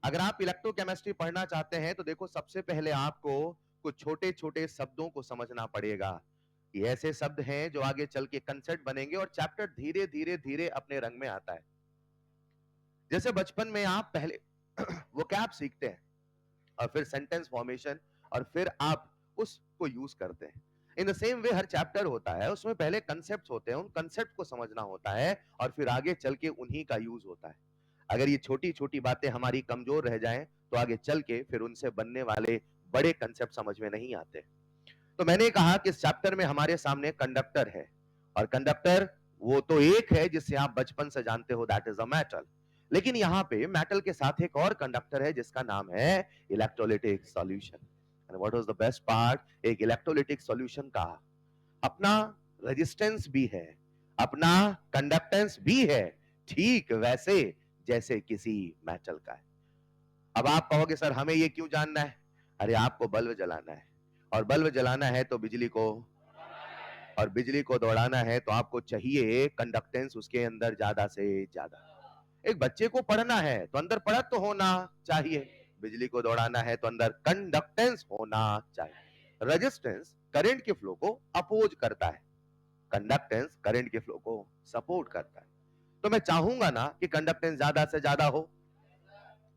अगर आप इलेक्ट्रोकेमिस्ट्री पढ़ना चाहते हैं तो देखो सबसे पहले आपको कुछ छोटे छोटे शब्दों को समझना पड़ेगा। ये ऐसे शब्द हैं जो आगे चल के कंसेप्ट बनेंगे और चैप्टर धीरे धीरे धीरे अपने रंग में आता है। जैसे बचपन में आप पहले वो कैप सीखते हैं और फिर सेंटेंस फॉर्मेशन और फिर आप उसको यूज करते हैं। In the same way her chapter होता है, उसमें पहले कंसेप्ट होते हैं, उन कंसेप्ट को समझना होता है और फिर आगे चल के उन्हीं का यूज होता है। अगर ये छोटी छोटी बातें हमारी कमजोर रह जाएं तो आगे चल के फिर उनसे बनने वाले बड़े कंसेप्ट समझ में नहीं आते। तो मैंने कहा कि इस चैप्टर में हमारे सामने कंडक्टर है और कंडक्टर वो तो एक है जिसे आप बचपन से जानते हो, दैट इज अ मेटल। लेकिन यहाँ पे मेटल के साथ एक और कंडक्टर है जिसका नाम है electrolytic solution. And what was the best part, एक इलेक्ट्रोलिटिक सॉल्यूशन का अपना रेजिस्टेंस भी है, अपना कंडक्टेंस भी है, ठीक वैसे जैसे किसी मेटल का है। अब आप कहोगे सर हमें ये क्यों जानना है? अरे आपको बल्ब जलाना है और बल्ब जलाना है तो बिजली को, और बिजली को दौड़ाना है तो आपको चाहिए कंडक्टेंस उसके अंदर ज्यादा से ज्यादा। एक बच्चे को पढ़ना है तो अंदर पढ़त तो होना चाहिए, बिजली को दौड़ाना है तो अंदर कंडक्टेंस होना चाहिए। रेजिस्टेंस करंट के फ्लो को अपोज करता है, कंडक्टेंस करंट के फ्लो को सपोर्ट करता है। तो मैं चाहूंगा ना कि कंडक्टेंस ज्यादा से ज्यादा हो,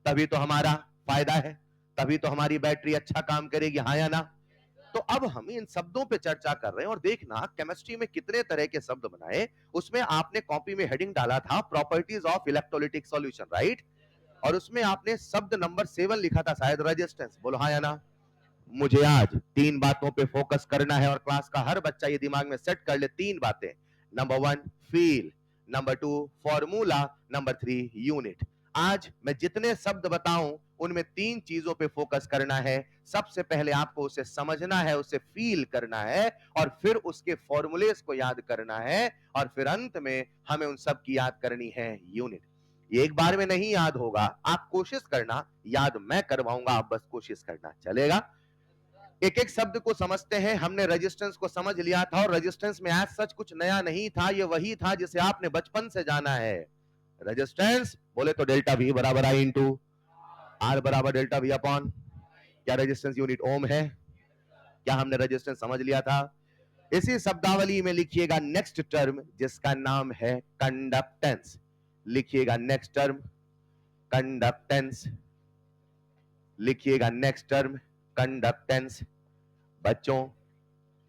तभी तो हमारा फायदा है, तभी तो हमारी बैटरी अच्छा काम करेगी, हाँ या ना? तो अब हम इन शब्दों पे चर्चा कर रहे हैं और देखना केमिस्ट्री में कितने तरह के शब्द बनाए। उसमें आपने कॉपी में हेडिंग डाला था properties of electrolytic solution, right? और उसमें आपने शब्द नंबर 7 लिखा था शायद, रेजिस्टेंस। बोलो हाँ या ना? मुझे आज 3 बातों पे फोकस करना है और क्लास का हर बच्चा ये दिमाग में सेट कर ले 3 बातें। Number 1 feel, number 2 formula, number 3 unit. आज मैं जितने शब्द बताऊं उनमें 3 चीजों पे फोकस करना है। सबसे पहले आपको उसे समझना है, उसे फील करना है और फिर उसके फॉर्मूलेस को याद करना है और फिर अंत में हमें उन सब की याद करनी है यूनिट। ये एक बार में नहीं याद होगा, आप कोशिश करना, याद मैं करवाऊंगा, आप बस कोशिश करना, चलेगा? एक एक शब्द को समझते हैं। हमने रेजिस्टेंस को समझ लिया था और रेजिस्टेंस में एज सच कुछ नया नहीं था, ये वही था जिसे आपने बचपन से जाना है। रेजिस्टेंस बोले तो डेल्टा वी बराबर आई इंटू आर बराबर डेल्टा वी अपॉन, क्या रेजिस्टेंस यूनिट ओम है? क्या हमने रेजिस्टेंस समझ लिया था? इसी शब्दावली में लिखिएगा नेक्स्ट टर्म जिसका नाम है कंडक्टेंस। लिखिएगा नेक्स्ट टर्म कंडक्टेंस, लिखिएगा नेक्स्ट टर्म कंडक्टेंस। बच्चों,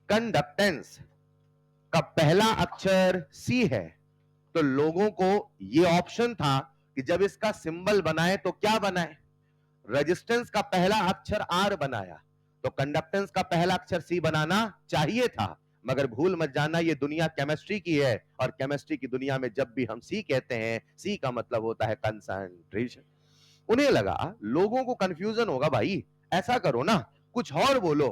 कंडक्टेंस का पहला अक्षर सी है, तो लोगों को ये ऑप्शन था कि जब इसका सिंबल बनाए तो क्या बनाए? रेजिस्टेंस का पहला अक्षर आर बनाया, तो कंडक्टेंस का पहला अक्षर सी बनाना चाहिए था। मगर भूल मत जाना ये दुनिया केमिस्ट्री की है और केमिस्ट्री की दुनिया में जब भी हम सी कहते हैं, सी का मतलब होता है कंसंट्रेशन। उन्हें लगा लोगों को कंफ्यूजन होगा, भाई ऐसा करो ना कुछ और बोलो,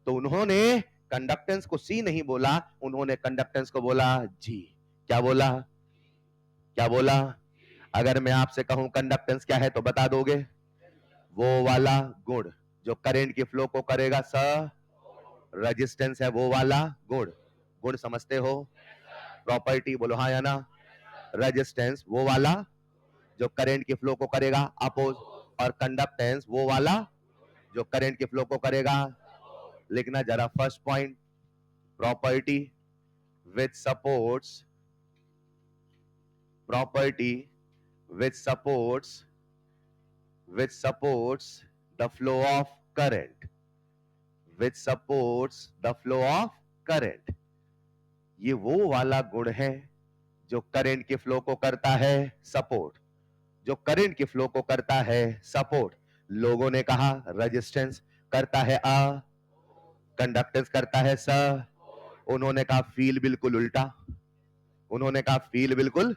तो उन्होंने कंडक्टेंस को सी नहीं बोला, उन्होंने कंडक्टेंस को बोला जी। क्या बोला? क्या बोला? अगर मैं आपसे कहूं कंडक्टेंस क्या है तो बता दोगे? वो वाला गुण जो करंट के फ्लो को करेगा सर। रेजिस्टेंस है वो वाला गुण, गुण समझते हो? प्रॉपर्टी बोलो हाँ या ना? रेजिस्टेंस वो वाला जो करंट के फ्लो को करेगा अपोज, और कंडक्टेंस वो वाला जो करंट के फ्लो को करेगा। लिखना जरा first point, property which supports, property which supports, which supports the flow of current, which supports the flow of current। ये वो वाला गुण है जो करंट के फ्लो को करता है सपोर्ट, जो करंट के फ्लो को करता है सपोर्ट। लोगों ने कहा रेजिस्टेंस करता है अ, कंडक्टेंस करता है स, उन्होंने कहा फील बिल्कुल उल्टा, उन्होंने कहा फील बिल्कुल,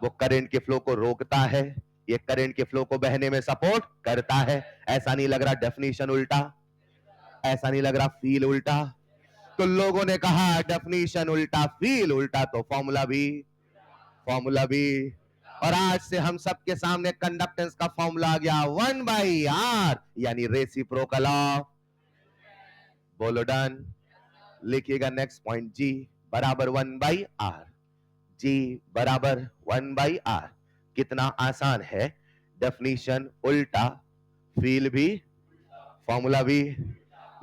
वो करंट के फ्लो को रोकता है, ये करंट के फ्लो को बहने में सपोर्ट करता है। ऐसा नहीं लग रहा डेफिनेशन उल्टा? ऐसा नहीं लग रहा फील उल्टा? तो लोगों ने कहा डेफिनेशन उल्टा, फील उल्टा, तो फॉर्मूला भी, फॉर्मूला भी। और आज से हम सबके सामने कंडक्टेंस का फॉर्मूला आ गया 1/r, यानी रेसिप्रोकल ऑफ। बोलो डन। लिखिएगा नेक्स्ट पॉइंट, जी बराबर 1/r, जी बराबर 1/r। कितना आसान है, डेफिनेशन उल्टा, फील भी, फॉर्मूला भी।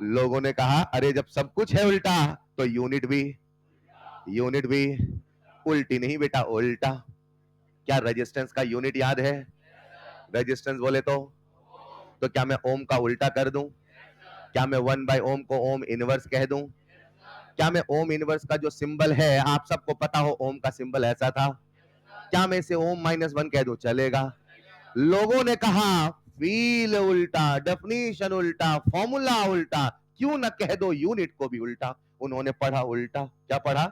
लोगों ने कहा अरे जब सब कुछ है उल्टा तो यूनिट भी, यूनिट भी उल्टी नहीं बेटा उल्टा। क्या रेजिस्टेंस का यूनिट याद है? रेजिस्टेंस बोले तो क्या मैं ओम का उल्टा कर दूं? क्या मैं 1/ओम को ओम इनवर्स कह दूं? क्या मैं ओम इनवर्स का जो सिंबल है आप सबको पता हो ओम का सिंबल ऐसा था, क्या मैं इसे ओम -1 कह दूं? चलेगा? लोगों ने कहा फील उल्टा, डेफिनेशन उल्टा, फॉर्मूला उल्टा, क्यों ना कह दो यूनिट को भी उल्टा। उन्होंने पढ़ा उल्टा। क्या पढ़ा?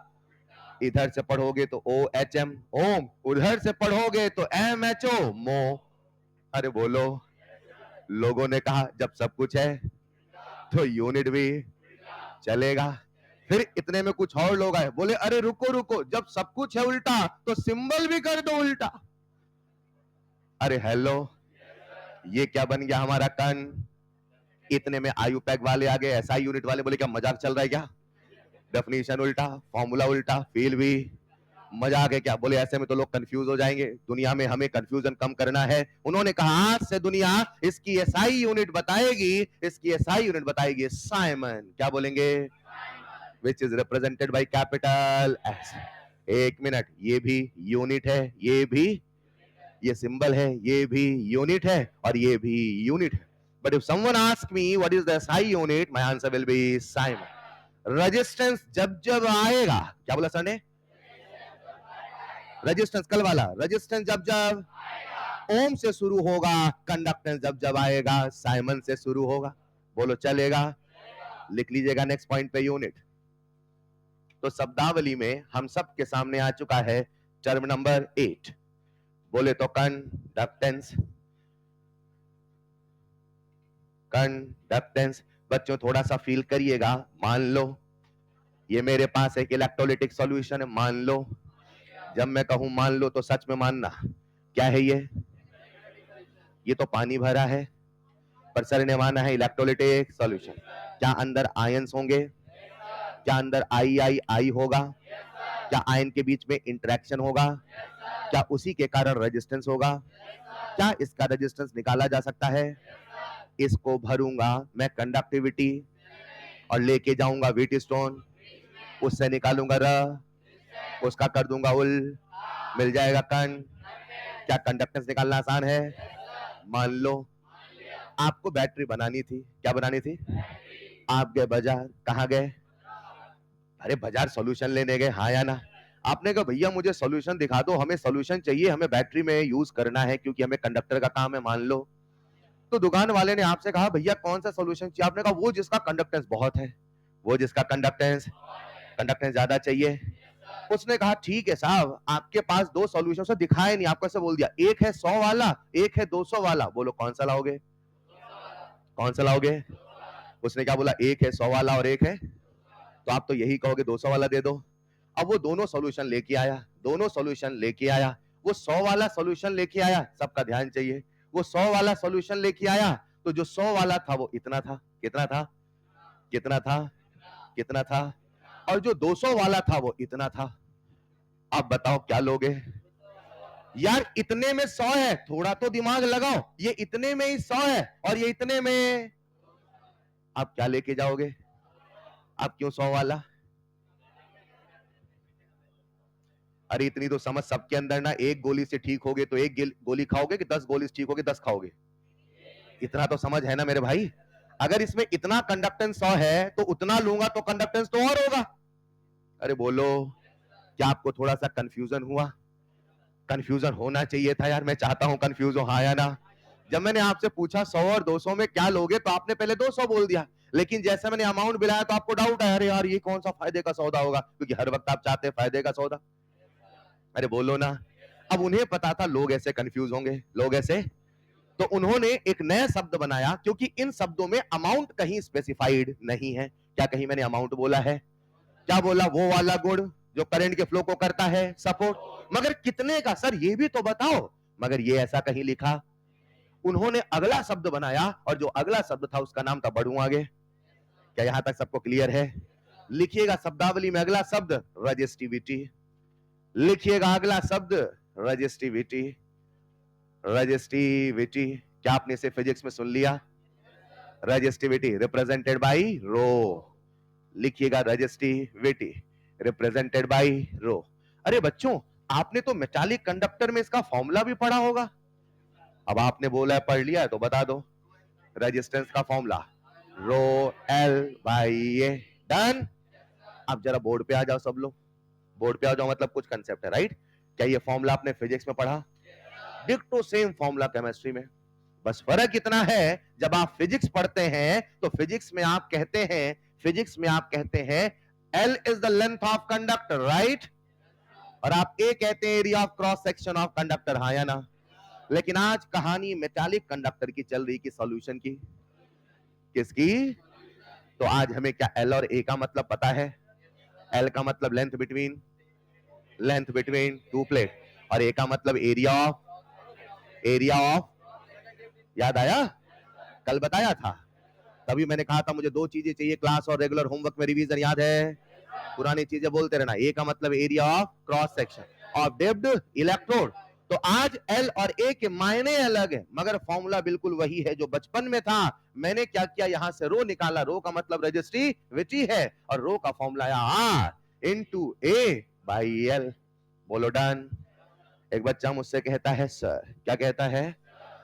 इधर से पढ़ोगे तो ओ एच एम ओम, उधर से पढ़ोगे तो एम एच ओ मो। अरे बोलो। लोगों ने कहा जब सब कुछ है तो यूनिट भी, चलेगा? फिर इतने में कुछ और लोग आए, बोले अरे रुको रुको, जब सब कुछ है उल्टा तो सिंबल भी कर दो उल्टा। अरे हेलो, ये क्या बन गया हमारा कण। इतने में आयुपैक वाले आ गए, एसआई यूनिट वाले बोले क्या मजाक चल रहा है क्या? डेफिनेशन उल्टा, फॉर्मूला उल्टा, फील भी, मजाक है क्या? बोले ऐसे में तो लोग कंफ्यूज हो जाएंगे, दुनिया में हमें कंफ्यूजन कम करना है। उन्होंने कहा आज से दुनिया इसकी एसआई यूनिट बताएगी, इसकी एसआई यूनिट बताएगी साइमन। क्या बोलेंगे? Which is represented by capital S. एक मिनट, ये भी यूनिट है, ये भी, ये सिंबल है, ये भी यूनिट है और ये भी यूनिट है। But if someone ask me what is the SI unit, my answer will be Simon. Resistance जब जब आएगा, क्या बोला सर ने? रेजिस्टेंस कल वाला, रेजिस्टेंस जब जब ओम से शुरू होगा, कंडक्टेंस जब जब आएगा साइमन से शुरू होगा। बोलो चलेगा? लिख लीजिएगा नेक्स्ट पॉइंट पे यूनिट। तो शब्दावली में हम सब के सामने आ चुका है टर्म नंबर 8। बोले तो कंडक्टेंस, कंडक्टेंस। बच्चों थोड़ा सा फील करिएगा। मान लो ये मेरे पास एक इलेक्ट्रोलाइटिक सॉल्यूशन है, मान लो। जब मैं कहूं मान लो तो सच में मानना। क्या है ये तो पानी भरा है, पर सर ने माना है इलेक्ट्रोलाइटिक सॉल्यूशन। क्या अंदर आयंस होंगे? क्या अंदर आई आई आई होगा? क्या आयन के बीच में इंटरेक्शन होगा? क्या उसी के कारण रेजिस्टेंस होगा? क्या इसका रेजिस्टेंस निकाला जा सकता है? इसको भरूंगा मैं कंडक्टिविटी और लेके जाऊंगा व्हीट स्टोन, उससे निकालूंगा र, उसका कर दूंगा उल, मिल जाएगा कण। क्या कंडक्टेंस निकालना आसान है? मान लो आपको बैटरी बनानी थी। क्या बनानी थी? आप गए बाजार, कहां गए? अरे बाजार सॉल्यूशन लेने गए, हाँ या ना? आपने कहा भैया मुझे सॉल्यूशन दिखा दो, हमें सॉल्यूशन चाहिए, हमें बैटरी में यूज करना है क्योंकि हमें कंडक्टर का काम है, मान लो। तो दुकान वाले ने आपसे कहा भैया कौन सा सॉल्यूशन चाहिए? आपने कहा वो जिसका कंडक्टेंस बहुत है, वो जिसका कंडक्टेंस कंडक्टेंस ज्यादा चाहिए। उसने कहा ठीक है साहब, आपके पास दो सॉल्यूशन से दिखाए नहीं, आपको ऐसे बोल दिया एक है 100 वाला, एक है 200 वाला। बोलो कौन सा लाओगे? कौन सा लाओगे? उसने क्या बोला? एक है 100 वाला और एक है, तो आप तो यही कहोगे 200 वाला दे दो। अब वो दोनों सॉल्यूशन लेके आया, दोनों सॉल्यूशन लेके आया। वो 100 वाला सॉल्यूशन लेके आया, सबका ध्यान चाहिए। वो 100 वाला सॉल्यूशन लेके आया तो जो 100 वाला था वो इतना था, कितना था? कितना था? कितना था? और जो 200 वाला था वो इतना था। अब बताओ क्या लोगे? यार इतने में 100 है, थोड़ा तो दिमाग लगाओ। ये इतने में ही 100 है और ये इतने में, आप क्या लेके जाओगे? आप क्यों 100 वाला? अरे इतनी तो समझ सबके अंदर ना, एक गोली से ठीक होगे तो एक गोली खाओगे कि 10 गोली से ठीक होगे 10 खाओगे? इतना तो समझ है ना मेरे भाई। अगर इसमें इतना कंडक्टेंस 100 है तो उतना लूंगा तो कंडक्टेंस तो और होगा। अरे बोलो, क्या आपको थोड़ा सा कंफ्यूजन हुआ? कंफ्यूजन होना चाहिए था यार, मैं चाहता हूं कंफ्यूज हो, हाँ या ना? जब मैंने आपसे पूछा 100 और 200 में क्या लोगे तो आपने पहले 200 बोल दिया, लेकिन जैसे मैंने अमाउंट बिलाया तो आपको डाउट है, अरे यार ये कौन सा फायदे का सौदा होगा, क्योंकि हर वक्त आप चाहते हैं फायदे का सौदा। अरे बोलो ना। अब उन्हें पता था लोग ऐसे कंफ्यूज होंगे, लोग ऐसे, तो उन्होंने एक नया शब्द बनाया, क्योंकि इन शब्दों में अमाउंट कहीं स्पेसिफाइड नहीं है। क्या कहीं मैंने अमाउंट बोला है? क्या बोला? वो वाला गुण जो करंट के फ्लो को करता है सपोर्ट। मगर कितने का सर, ये भी तो बताओ। मगर ये ऐसा कहीं लिखा? उन्होंने अगला शब्द बनाया और जो अगला शब्द था उसका नाम था बढ़ू आगे। क्या यहां तक सबको क्लियर है? लिखिएगा शब्दावली में अगला शब्द रजिस्टिविटी। लिखिएगा अगला शब्द रजिस्टिविटी। रजिस्टिविटी, क्या आपने इसे फिजिक्स में सुन लिया? रजिस्टिविटी रिप्रेजेंटेड बाय रो, लिखिएगा रजिस्टिविटी रिप्रेजेंटेड बाय रो। अरे बच्चों, आपने तो मेटालिक कंडक्टर में इसका फॉर्मूला भी पढ़ा होगा। अब आपने बोला है पढ़ लिया है तो बता दो, रेजिस्टेंस का formula rho L by A, done. अब जरा बोर्ड पे आ जाओ सब लोग, बोर्ड पे आ जाओ, मतलब कुछ कंसेप्ट है, राइट? क्या ये फॉर्मूला आपने फिजिक्स में पढ़ा? डिक्टो सेम फॉर्मूला केमिस्ट्री में, बस फर्क इतना है जब आप फिजिक्स पढ़ते हैं तो फिजिक्स में आप कहते हैं L is the length of conductor, right? और आप A कहते हैं area of cross section of conductor, हाँ या ना? लेकिन आज कहानी मेटालिक कंडक्टर की चल रही, की सॉल्यूशन की, किसकी? तो आज हमें क्या L और A का मतलब पता है? L का मतलब लेंथ बिटवीन टू प्लेट, और A का मतलब एरिया ऑफ, याद आया? कल बताया था, तभी मैंने कहा था मुझे दो चीजें चाहिए, क्लास और रेगुलर होमवर्क में रिवीजन, याद है? पुरानी चीजें बोलते रहना। ए का मतलब area of cross section of dipped electrode. तो आज एल और ए के मायने अलग है, मगर फॉर्मूला बिल्कुल वही है जो बचपन में था। मैंने क्या किया, यहां से रो निकाला, रो का मतलब रजिस्टिविटी है, और रो का फॉर्मूला है R into A by L. बोलो डन। एक बच्चा मुझसे कहता है सर, क्या कहता है?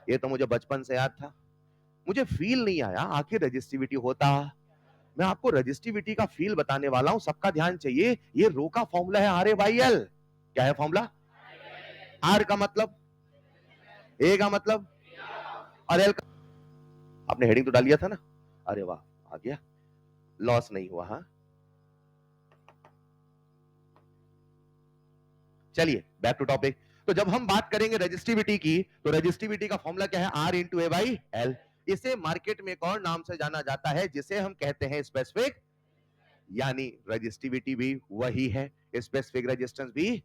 ये तो मुझे बचपन से याद था, मुझे फील नहीं आया आखिर रजिस्टिविटी होता। मैं आपको रजिस्टिविटी का फील बताने वाला हूं, सबका ध्यान चाहिए। ये रो का फॉर्मूला है आर ए बाई एल। क्या है फॉर्मूला? आर का मतलब, ए का मतलब, और एल का, आपने हेडिंग तो डाल दिया था ना? अरे वाह, आ गया, लॉस नहीं हुआ। हाँ चलिए बैक टू टॉपिक। तो जब हम बात करेंगे रजिस्टिविटी की, तो रजिस्टिविटी का फॉर्मूला क्या है? R into A by L. इसे मार्केट में एक और नाम से जाना जाता है जिसे हम कहते हैं स्पेसिफिक, यानी रजिस्टिविटी भी वही है, स्पेसिफिक रेजिस्टेंस भी।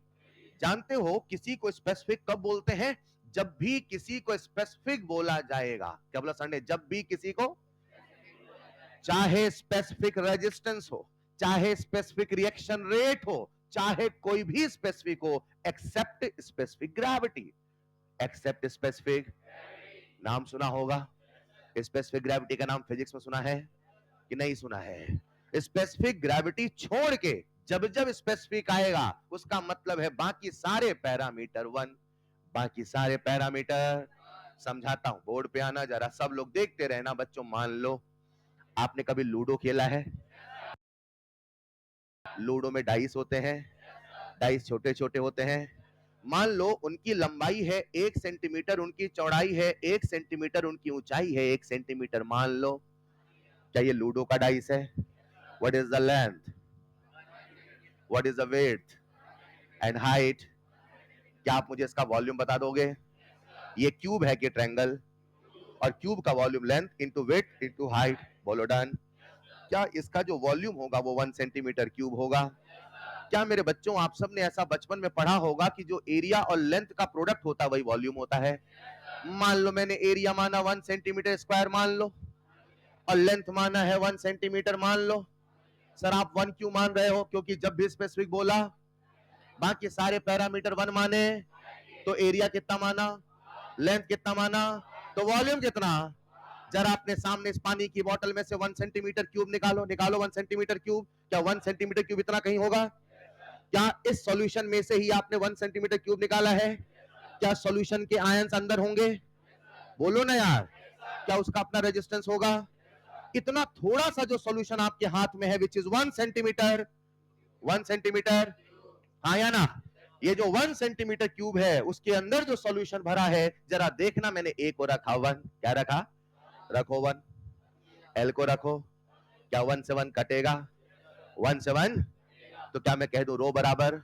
जानते हो किसी को स्पेसिफिक कब बोलते हैं? जब भी किसी को स्पेसिफिक बोला जाएगा। क्या बोला सर ने? जब भी किसी को, चाहे स्पेसिफिक रेजिस्टेंस हो, चाहे स्पेसिफिक रिएक्शन रेट हो, चाहे कोई भी स्पेसिफिक हो, except specific gravity. Except specific, नाम सुना होगा। स्पेसिफिक ग्रेविटी का नाम फिजिक्स में सुना है कि नहीं सुना है? स्पेसिफिक ग्रेविटी छोड़ के जब जब स्पेसिफिक आएगा, उसका मतलब है बाकी सारे पैरामीटर वन। बाकी सारे पैरामीटर, समझाता हूं, बोर्ड पे आना, जरा सब लोग देखते रहना बच्चों। मान लो आपने कभी लूडो खेला है? लूडो में डाइस होते हैं, डाइस छोटे छोटे होते हैं। मान लो उनकी लंबाई है 1 सेंटीमीटर, उनकी चौड़ाई है 1 सेंटीमीटर, उनकी ऊंचाई है 1 सेंटीमीटर, मान लो। क्या ये लूडो का डाइस है? What is the length, what is the width and height? क्या आप मुझे इसका वॉल्यूम बता दोगे? ये क्यूब है कि ट्रायंगल? और क्यूब का volume length into width into height. बोलो डन। क्या इसका जो वॉल्यूम होगा वो 1 सेंटीमीटर क्यूब होगा? क्या मेरे बच्चों आप सब ने ऐसा बचपन में पढ़ा होगा कि जो एरिया और लेंथ का प्रोडक्ट होता है वही वॉल्यूम होता है? मान लो मैंने एरिया माना 1 सेंटीमीटर स्क्वायर मान लो, और लेंथ माना है 1 सेंटीमीटर मान लो। सर आप 1 क्यों मान रहे हो? क्योंकि जब भी स्पेसिफिक बोला, बाकी सारे पैरामीटर 1 माने, तो एरिया कितना माना, लेंथ कितना माना, तो वॉल्यूम कितना? जरा अपने सामने इस पानी की बोतल में से 1 सेंटीमीटर क्यूब निकालो, निकालो 1 सेंटीमीटर क्यूब। क्या 1 सेंटीमीटर क्यूब इतना कहीं होगा? क्या इस सॉल्यूशन में से ही आपने 1 सेंटीमीटर क्यूब निकाला है? क्या सॉल्यूशन के आयंस अंदर होंगे? बोलो ना यार, क्या उसका अपना रेजिस्टेंस होगा? इतना थोड़ा सा जो सॉल्यूशन आपके हाथ में है, विच इज 1 सेंटीमीटर, 1 सेंटीमीटर, हाँ या ना? ये जो 1 सेंटीमीटर क्यूब है उसके अंदर जो सॉल्यूशन भरा है, जरा देखना, मैंने ए को रखा 1, क्या रखा? रखो 1, एल को रखो, क्या 1 से 1 कटेगा? 1 से 1, तो क्या मैं कह दूं रो बराबर,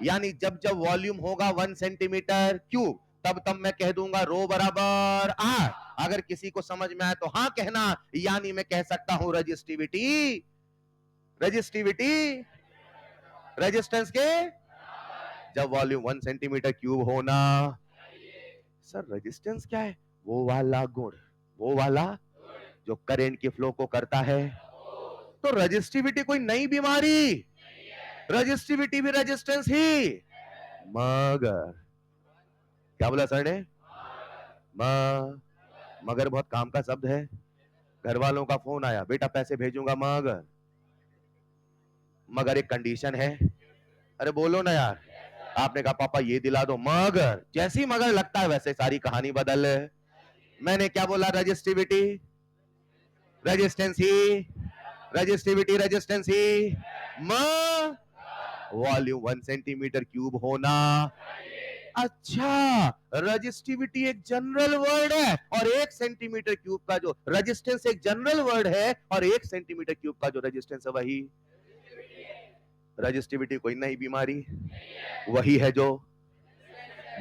यानी जब जब वॉल्यूम होगा 1 सेंटीमीटर क्यूब, तब तब मैं कह दूंगा रो बराबर आर। अगर किसी को समझ में आए तो हाँ कहना, यानी मैं कह सकता हूं रजिस्टिविटी रेजिस्टेंस के जब वॉल्यूम 1 सेंटीमीटर क्यूब होना। सर रेजिस्टेंस क्या है? वो वाला गुण, वो वाला जो करंट के फ्लो को करता है। तो रजिस्टिविटी कोई नई बीमारी, रजिस्टिविटी भी रेजिस्टेंस ही, मगर क्या बोला सर ने? मगर बहुत काम का शब्द है। घर वालों का फोन आया, बेटा पैसे भेजूंगा मगर एक कंडीशन है। अरे बोलो ना यार। आपने कहा पापा ये दिला दो, मगर जैसी मगर लगता है वैसे सारी कहानी बदल। मैंने क्या बोला? Resistivity resistancy resistivity resistancy volume 1 centimetre cube होना। अच्छा, रजिस्टिविटी एक जनरल वर्ड है और 1 सेंटीमीटर क्यूब का जो रेजिस्टेंस एक जनरल वर्ड है और 1 सेंटीमीटर क्यूब का जो रेजिस्टेंस है वही रजिस्टिविटी। कोई नई बीमारी, वही है जो,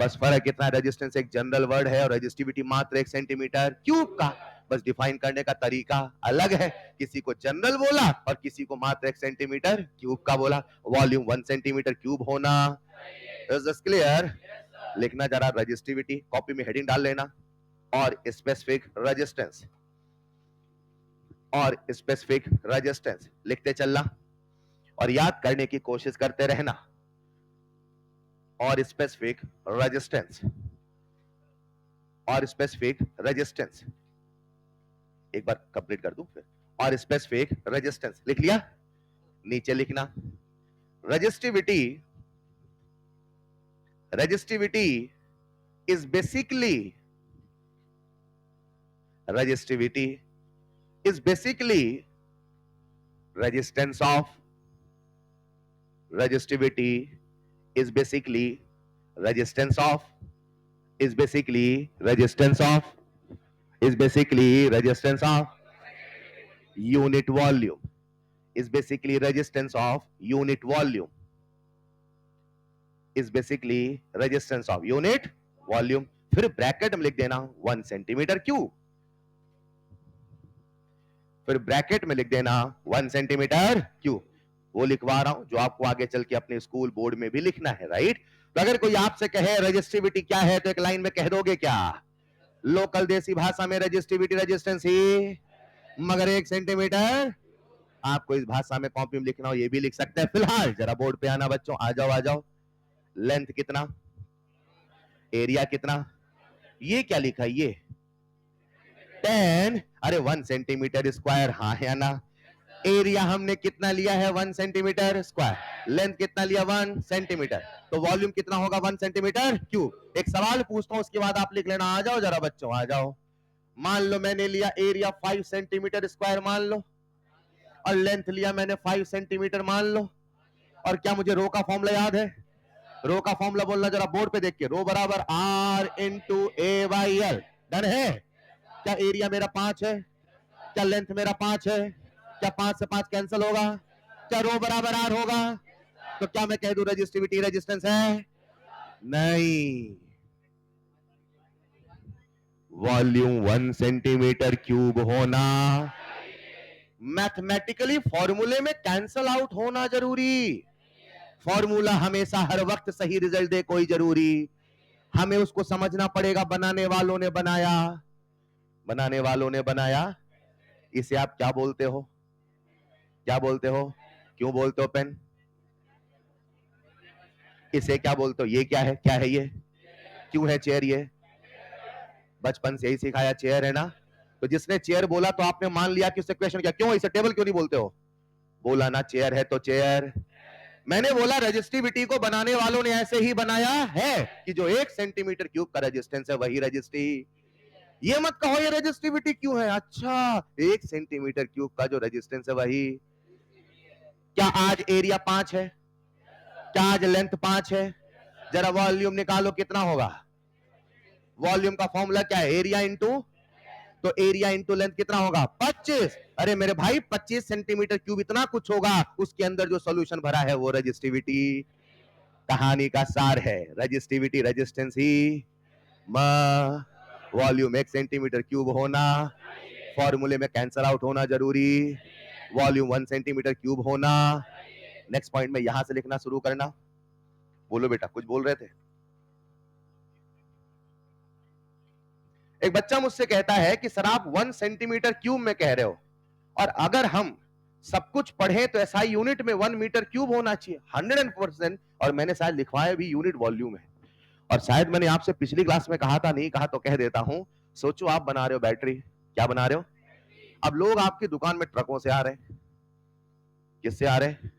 बस फर्क इतना, रेजिस्टेंस एक जनरल वर्ड है और रेजिस्टिविटी मात्र 1 सेंटीमीटर क्यूब का, बस डिफाइन करने का तरीका अलग है। किसी को जनरल बोला और किसी को मात्र 1 सेंटीमीटर क्यूब का बोला। वॉल्यूम 1 सेंटीमीटर क्यूब होना। Is this clear? लिखना जरा रेजिस्टिविटी, कॉपी में हेडिंग डाल लेना, और स्पेसिफिक रेजिस्टेंस, और स्पेसिफिक रेजिस्टेंस लिखते चलना और याद करने की कोशिश करते रहना। और स्पेसिफिक रेजिस्टेंस, और स्पेसिफिक रेजिस्टेंस, एक बार कंप्लीट कर दूं फिर। और स्पेसिफिक रेजिस्टेंस लिख लिया? नीचे लिखना resistivity is basically resistance of resistivity is basically resistance of unit volume, is basically resistance of unit volume, is basically resistance of unit volume। फिर ब्रैकेट में लिख देना 1 सेंटीमीटर क्यूब, फिर ब्रैकेट में लिख देना 1 सेंटीमीटर क्यूब। वो लिखवा रहा हूं जो आपको आगे चल के अपने स्कूल बोर्ड में भी लिखना है, राइट? तो अगर कोई आपसे कहे रेजिस्टिविटी क्या है तो एक लाइन में कह दोगे क्या? लोकल देसी भाषा में रेजिस्टिविटी रेजिस्टेंस ही, मगर 1 सेंटीमीटर। आपको इस भाषा में कॉपी में लिखना हो ये भी लिख सकते हैं। फिलहाल जरा बोर्ड पे आना बच्चों, आ जाओ। लेंथ कितना, एरिया कितना, ये क्या लिखा है? ये 10, अरे 1 सेंटीमीटर स्क्वायर, हाँ है ना? एरिया हमने कितना लिया है? 1 सेंटीमीटर स्क्वायर। लेंथ कितना लिया? 1 सेंटीमीटर। तो वॉल्यूम कितना होगा? 1 सेंटीमीटर क्यूब। एक सवाल पूछता हूं उसके बाद आप लिख लेना। आ जाओ जरा बच्चों, आ जाओ। मान लो मैंने लिया एरिया 5 सेंटीमीटर स्क्वायर मान लो, और लेंथ लिया मैंने 5 सेंटीमीटर मान लो, और क्या मुझे रो का फॉर्मूला याद है? रो का फॉर्मूला बोलना जरा बोर्ड पे देख के, रो बराबर R into A by L. Done है? क्या एरिया मेरा 5 है? क्या लेंथ मेरा 5 है? क्या 5 से 5 कैंसिल होगा? क्या रो बराबर R होगा? तो क्या मैं कह दूं रेजिस्टिविटी रेजिस्टेंस है? नहीं, वॉल्यूम 1 सेंटीमीटर क्यूब होना। मैथमेटिकली फॉर्मूले में कैंसल आउट होना जरूरी। फॉर्मूला हमेशा हर वक्त सही रिजल्ट दे कोई जरूरी, हमें उसको समझना पड़ेगा। बनाने वालों ने बनाया। इसे आप क्या बोलते हो? क्यों बोलते हो पेन? इसे क्या बोलते हो? ये क्या है ये? क्यों है चेयर? ये बचपन से ही सिखाया चेयर है ना। तो जिसने चेयर बोला तो आपने मान लिया कि उससे क्वेश्चन किया, क्यों इसे टेबल क्यों नहीं बोलते हो? बोला ना चेयर है तो चेयर। मैंने बोला रेजिस्टिविटी को बनाने वालों ने ऐसे ही बनाया है कि जो 1 सेंटीमीटर क्यूब का रेजिस्टेंस है वही रेजिस्टिव। ये मत कहो ये रेजिस्टिविटी क्यों है। अच्छा, 1 सेंटीमीटर क्यूब का जो रेजिस्टेंस है वही। क्या आज एरिया 5 है? क्या आज लेंथ 5 है? जरा वॉल्यूम निकालो कितना होगा? वॉल्यूम का फॉर्मूला क्या है? एरिया इंटू, तो एरिया इंटू लेंथ कितना होगा? 25। अरे मेरे भाई 25 सेंटीमीटर क्यूब इतना कुछ होगा, उसके अंदर जो सॉल्यूशन भरा है वो रेजिस्टिविटी। कहानी का सार है रेजिस्टिविटी रेजिस्टेंस ही, वॉल्यूम 1 सेंटीमीटर क्यूब होना, फॉर्मूले में कैंसल आउट होना जरूरी, वॉल्यूम 1 सेंटीमीटर क्यूब होना। नेक्स्ट पॉइंट में यहां से लिखना शुरू करना। बोलो बेटा, कुछ बोल रहे थे? एक बच्चा मुझसे कहता है कि सर आप 1 सेंटीमीटर क्यूब में कह रहे हो, और अगर हम सब कुछ पढ़े तो एसआई यूनिट में 1 मीटर क्यूब होना चाहिए। 100%। और मैंने शायद लिखवाया भी यूनिट वॉल्यूम है। और शायद मैंने आपसे पिछली क्लास में कहा था, नहीं कहा तो कह देता हूं, सोचो आप बना रहे हो बैटरी, क्या बना रहे हो? अब लोग आपकी दुकान में ट्रकों से आ रहे हैं। किससे आ रहे हैं?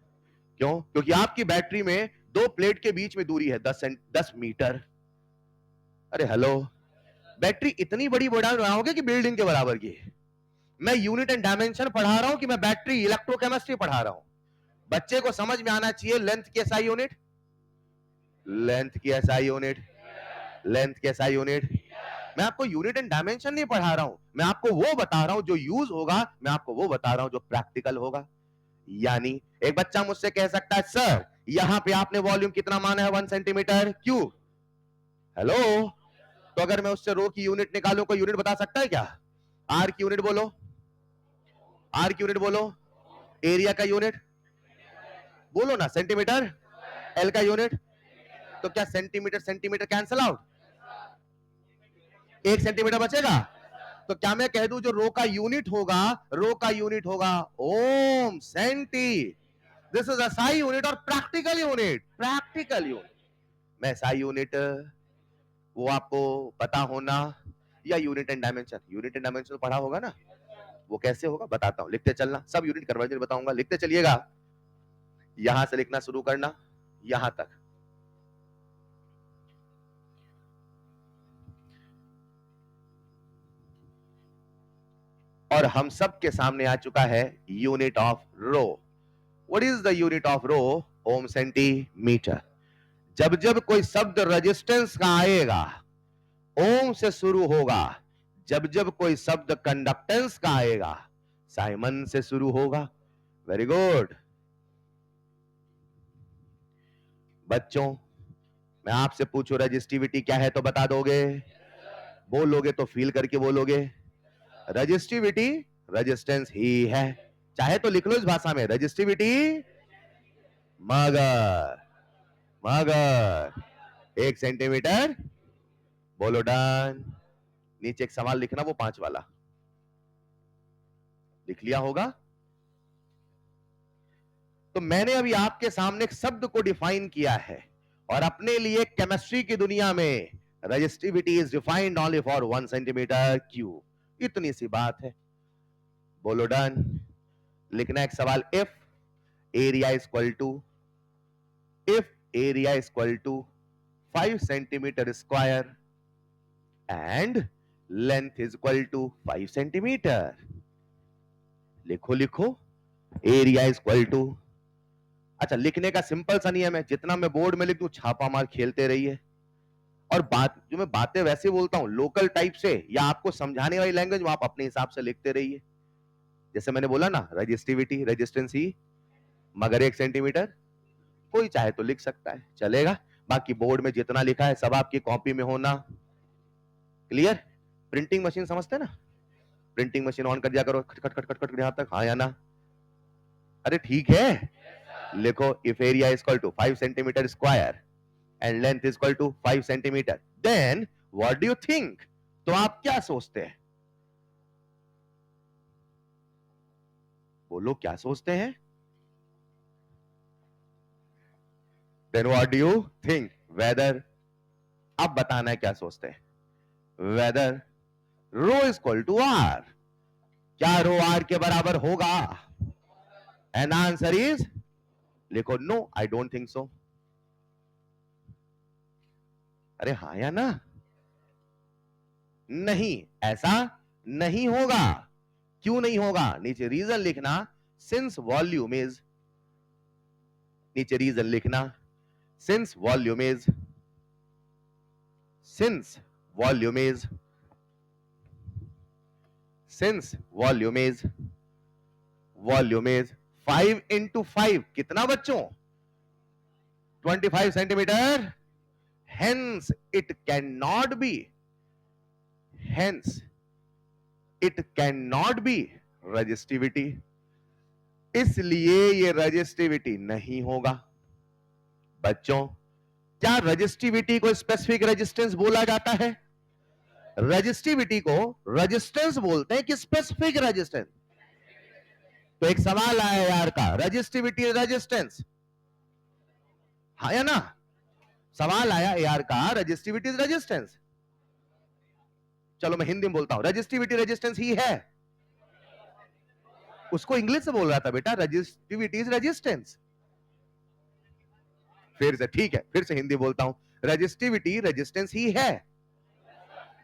क्यों? क्योंकि आपकी बैटरी में दो प्लेट के बीच में दूरी है 10 मीटर। अरे हेलो, बैटरी इतनी बड़ी बनाओगे कि बिल्डिंग के बराबर की? मैं यूनिट एंड डायमेंशन पढ़ा रहा हूं कि मैं बैटरी इलेक्ट्रोकेमिस्ट्री पढ़ा रहा हूं? बच्चे को समझ में आना चाहिए लेंथ की एसआई यूनिट, लेंथ की एसआई यूनिट, लेंथ की एसआई यूनिट। मैं आपको यूनिट एंड डायमेंशन नहीं पढ़ा रहा हूं, मैं आपको वो बता रहा हूं जो यूज होगा, मैं आपको वो बता रहा हूं जो प्रैक्टिकल होगा। यानी एक बच्चा मुझसे कह सकता है, सर यहां पे आपने वॉल्यूम कितना माना है? 1 सेंटीमीटर क्यूब। हेलो, तो अगर मैं उससे रो की यूनिट निकालूं, कोई यूनिट बता सकता है क्या? आर की यूनिट बोलो, आर की यूनिट बोलो, एरिया का यूनिट बोलो ना, सेंटीमीटर, एल का यूनिट। तो क्या centimetre centimetre cancel out? 1 centimetre बचेगा। तो क्या मैं कह दूं जो रो का यूनिट होगा, रो का यूनिट होगा ohm centi. This is SI unit और प्रैक्टिकल यूनिट, प्रैक्टिकल यूनिट। मैं एसआई यूनिट वो आपको पता होना, या unit and dimension, unit and dimension पढ़ा होगा ना, वो कैसे होगा बताता हूं, लिखते चलना, सब यूनिट कन्वर्जन बताऊंगा, लिखते चलिएगा। यहां से लिखना शुरू करना, यहां तक। और हम सब के सामने आ चुका है unit of rho. What is the unit of rho? Ohm centimetre. जब जब कोई शब्द रेजिस्टेंस का आएगा, ओम से शुरू होगा। जब जब कोई शब्द कंडक्टेंस का आएगा, साइमन से शुरू होगा। वेरी गुड बच्चों, मैं आपसे पूछूं रेजिस्टिविटी क्या है तो बता दोगे? बोलोगे तो फील करके बोलोगे। रेजिस्टिविटी रेजिस्टेंस ही है। चाहे तो लिख लो इस भाषा में, रेजिस्टिविटी मगर, मगर 1 सेंटीमीटर। बोलो डन। नीचे एक सवाल लिखना, वो 5 वाला लिख लिया होगा। तो मैंने अभी आपके सामने एक शब्द को डिफाइन किया है, और अपने लिए केमिस्ट्री की दुनिया में resistivity is defined only for 1 centimetre cube. इतनी सी बात है। बोलो डन। लिखना एक सवाल, if area is equal to, if area is equal to 5 centimetre square and length is equal to 5 centimetre. लिखो लिखो, एरिया इज इक्वल टू, अच्छा लिखने का सिंपल सा नियम है, जितना मैं बोर्ड में लिख दूं छापा मार खेलते रहिए। और बात जो मैं बातें वैसे बोलता हूं लोकल टाइप से, या आपको समझाने वाली लैंग्वेज में, आप अपने हिसाब से लिखते रहिए। जैसे मैंने बोला ना, रेजिस्टिविटी रेजिस्टेंस ही मगर 1 सेंटीमीटर। कोई चाहे तो लिख सकता है, चलेगा। बाकी बोर्ड में जितना लिखा है सब आपकी कॉपी में होना। क्लियर? प्रिंटिंग मशीन समझते ना? प्रिंटिंग मशीन ऑन कर दिया करो, खट खट खट खट खट यहां तक, हाँ या ना? अरे ठीक है। लिखो, if area is equal to 5 centimetre square and length is equal to 5 centimetre, then what do you think? तो आप क्या सोचते हैं? बोलो क्या सोचते हैं? Then what do you think? Whether, अब बताना है क्या सोचते हैं। Whether rho is equal to R, क्या रो आर के बराबर होगा? एंड आंसर इज, लिखो no I don't think so. अरे हाँ या ना? नहीं, ऐसा नहीं होगा। क्यों नहीं होगा? नीचे रीजन लिखना, सिंस वॉल्यूम इज, नीचे रीजन लिखना, since volume is, since volume is, since volume is, volume is 5 into 5 कितना बच्चों? 25 centimetre. Hence it can not be, hence it can not be resistivity. इसलिए ये रेजिस्टिविटी नहीं होगा। बच्चों, क्या रेजिस्टिविटी को स्पेसिफिक रेजिस्टेंस बोला जाता है? रेजिस्टिविटी को रेजिस्टेंस बोलते हैं कि स्पेसिफिक रेजिस्टेंस? तो एक सवाल आया यार का, रेजिस्टिविटी रेजिस्टेंस, हाँ या ना? सवाल आया एआर का, रजिस्टिविटी इज रेजिस्टेंस। चलो मैं हिंदी में बोलता हूं, रजिस्टिविटी रेजिस्टेंस ही है। उसको इंग्लिश से बोल रहा था बेटा, रजिस्टिविटी इज रेजिस्टेंस। फिर से, ठीक है, फिर से हिंदी बोलता हूं, रजिस्टिविटी रेजिस्टेंस ही है।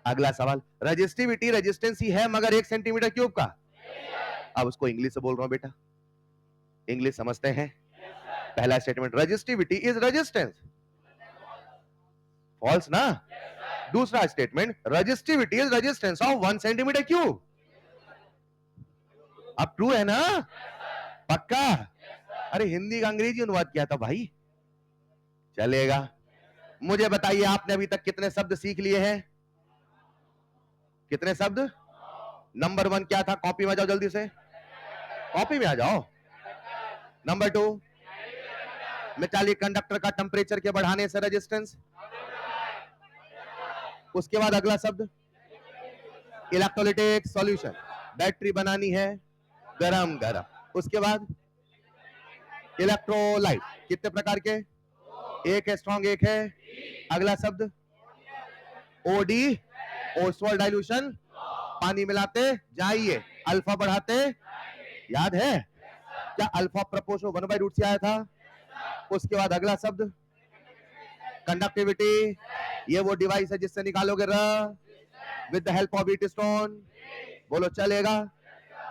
अगला सवाल, रजिस्टिविटी रेजिस्टेंस ही है मगर 1 सेंटीमीटर क्यूब का। अब उसको इंग्लिश से बोल रहा हूं बेटा, इंग्लिश समझते हैं। पहला statement, resistivity is resistance, false ना। दूसरा statement, resistivity is resistance of 1 centimetre cube. अब ट्रू है ना, पक्का। अरे हिंदी का अंग्रेजी अनुवाद किया था भाई, चलेगा। मुझे बताइए आपने अभी तक कितने शब्द सीख लिए हैं? कितने शब्द? नंबर 1 क्या था? कॉपी में जाओ जल्दी से, कॉपी में आ जाओ। नंबर 2, मेटालिक कंडक्टर का टेम्परेचर के बढ़ाने से रेजिस्टेंस। उसके बाद अगला शब्द, इलेक्ट्रोलाइटिक सॉल्यूशन, बैटरी बनानी है गरम गरम। उसके बाद इलेक्ट्रोलाइट, कितने प्रकार के? एक है स्ट्रॉन्ग, एक है। अगला शब्द, ओडी, ओस्वाल्ड डाइल्यूशन, पानी मिलाते जाइए, अल्फा बढ़ाते, याद है क्या? अल्फा प्रपोर्शनल 1/√, से आया था। उसके बाद अगला शब्द, कंडक्टिविटी, ये वो डिवाइस है जिससे निकालोगे R with the help of Wheatstone, बोलो चलेगा।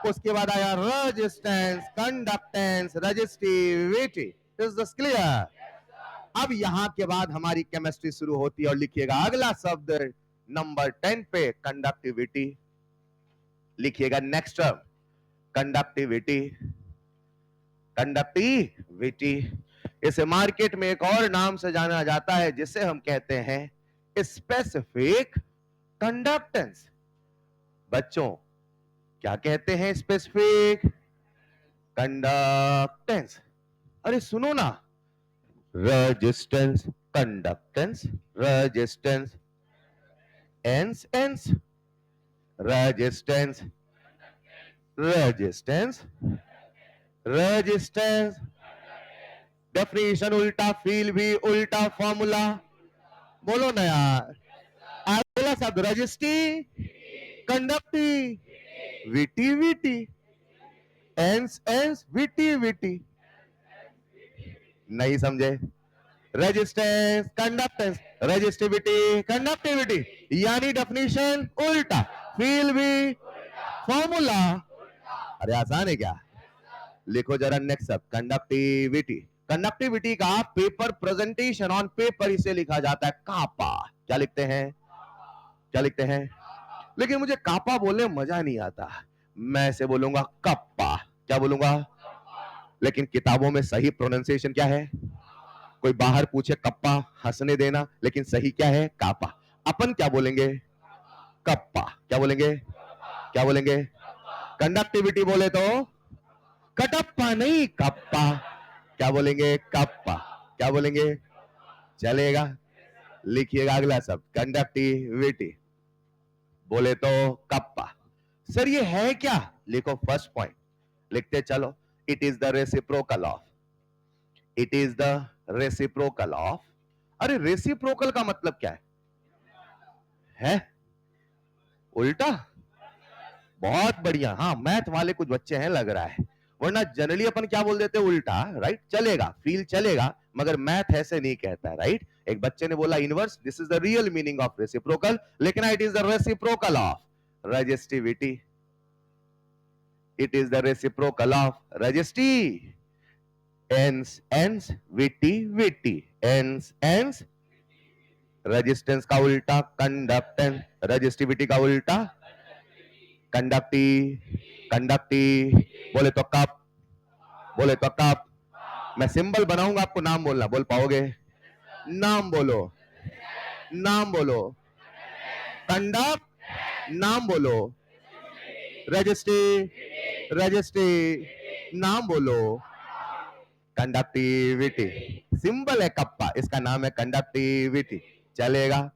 उसके बाद आया resistance, conductance, resistivity. Is this clear? अब यहां के बाद हमारी केमिस्ट्री शुरू होती है और लिखिएगा अगला शब्द नंबर 10 पे, कंडक्टिविटी। लिखिएगा नेक्स्ट टर्म, कंडक्टिविटी। कंडक्टिविटी, इसे मार्केट में एक और नाम से जाना जाता है जिसे हम कहते हैं स्पेसिफिक कंडक्टेंस। बच्चों क्या कहते हैं? Specific conductance. अरे सुनो ना, रेजिस्टेंस, कंडक्टेंस, रेजिस्टेंस, एंस एंस, रेजिस्टेंस, रेजिस्टेंस, रेजिस्टेंस, डेफिनेशन उल्टा, फील भी उल्टा, फॉर्मूला बोलो ना यार। अगला शब्द, रजिस्टी, कंडक्टिविटी, एंस एंस, विटी। नहीं समझे? रेजिस्टेंस, कंडक्टेंस, रेजिस्टिविटी, कंडक्टिविटी, यानी डेफिनेशन उल्टा, फील भी, फॉर्मूला। अरे आसान है क्या? लिखो जरा नेक्स्ट शब्द, कंडक्टिविटी। कंडक्टिविटी का पेपर प्रेजेंटेशन ऑन पेपर इसे लिखा जाता है कापा। क्या लिखते हैं? क्या लिखते हैं? लेकिन मुझे कापा बोलने में मजा नहीं आता, मैं इसे बोलूंगा कप्पा। क्या बोलूंगा? लेकिन किताबों में सही प्रोनाउंसिएशन क्या है? कोई बाहर पूछे कप्पा, हंसने देना, लेकिन सही क्या है? कापा। अपन क्या बोलेंगे? कप्पा। क्या बोलेंगे? क्या बोलेंगे? कंडक्टिविटी बोले तो कटप्पा नहीं कप्पा। क्या बोलेंगे? कप्पा। क्या बोलेंगे? चलेगा। लिखिएगा अगला शब्द, कंडक्टिविटी बोले तो कप्पा। सर ये है क्या? लिखो फर्स्ट पॉइंट, लिखते चलो, it is the reciprocal of, it is the reciprocal of. अरे रेसिप्रोकल का मतलब क्या है? उल्टा। बहुत बढ़िया, हाँ मैथ वाले कुछ बच्चे हैं लग रहा है, वरना जनरली अपन क्या बोल देते? उल्टा, राइट? चलेगा, फील चलेगा, मगर मैथ ऐसे नहीं कहता, राइट? एक बच्चे ने बोला inverse, this is the real meaning of reciprocal, लेकिन it is the reciprocal of resistivity, it is the reciprocal of रेजिस्टी, एंस एंस, विटी, एंस एंस, रेजिस्टेंस का उल्टा कंडक्टेंस, रेजिस्टिविटी का उल्टा कंडक्टी बोले तो कप, बोले तो कप। मैं सिंबल बनाऊंगा, आपको नाम बोलना, बोल पाओगे? नाम बोलो, नाम बोलो। कंडक्ट, नाम बोलो। रजिस्ट्री, नाम बोलो। कंडक्टिविटी, सिंबल है कप्पा, इसका नाम है कंडक्टिविटी। चलेगा।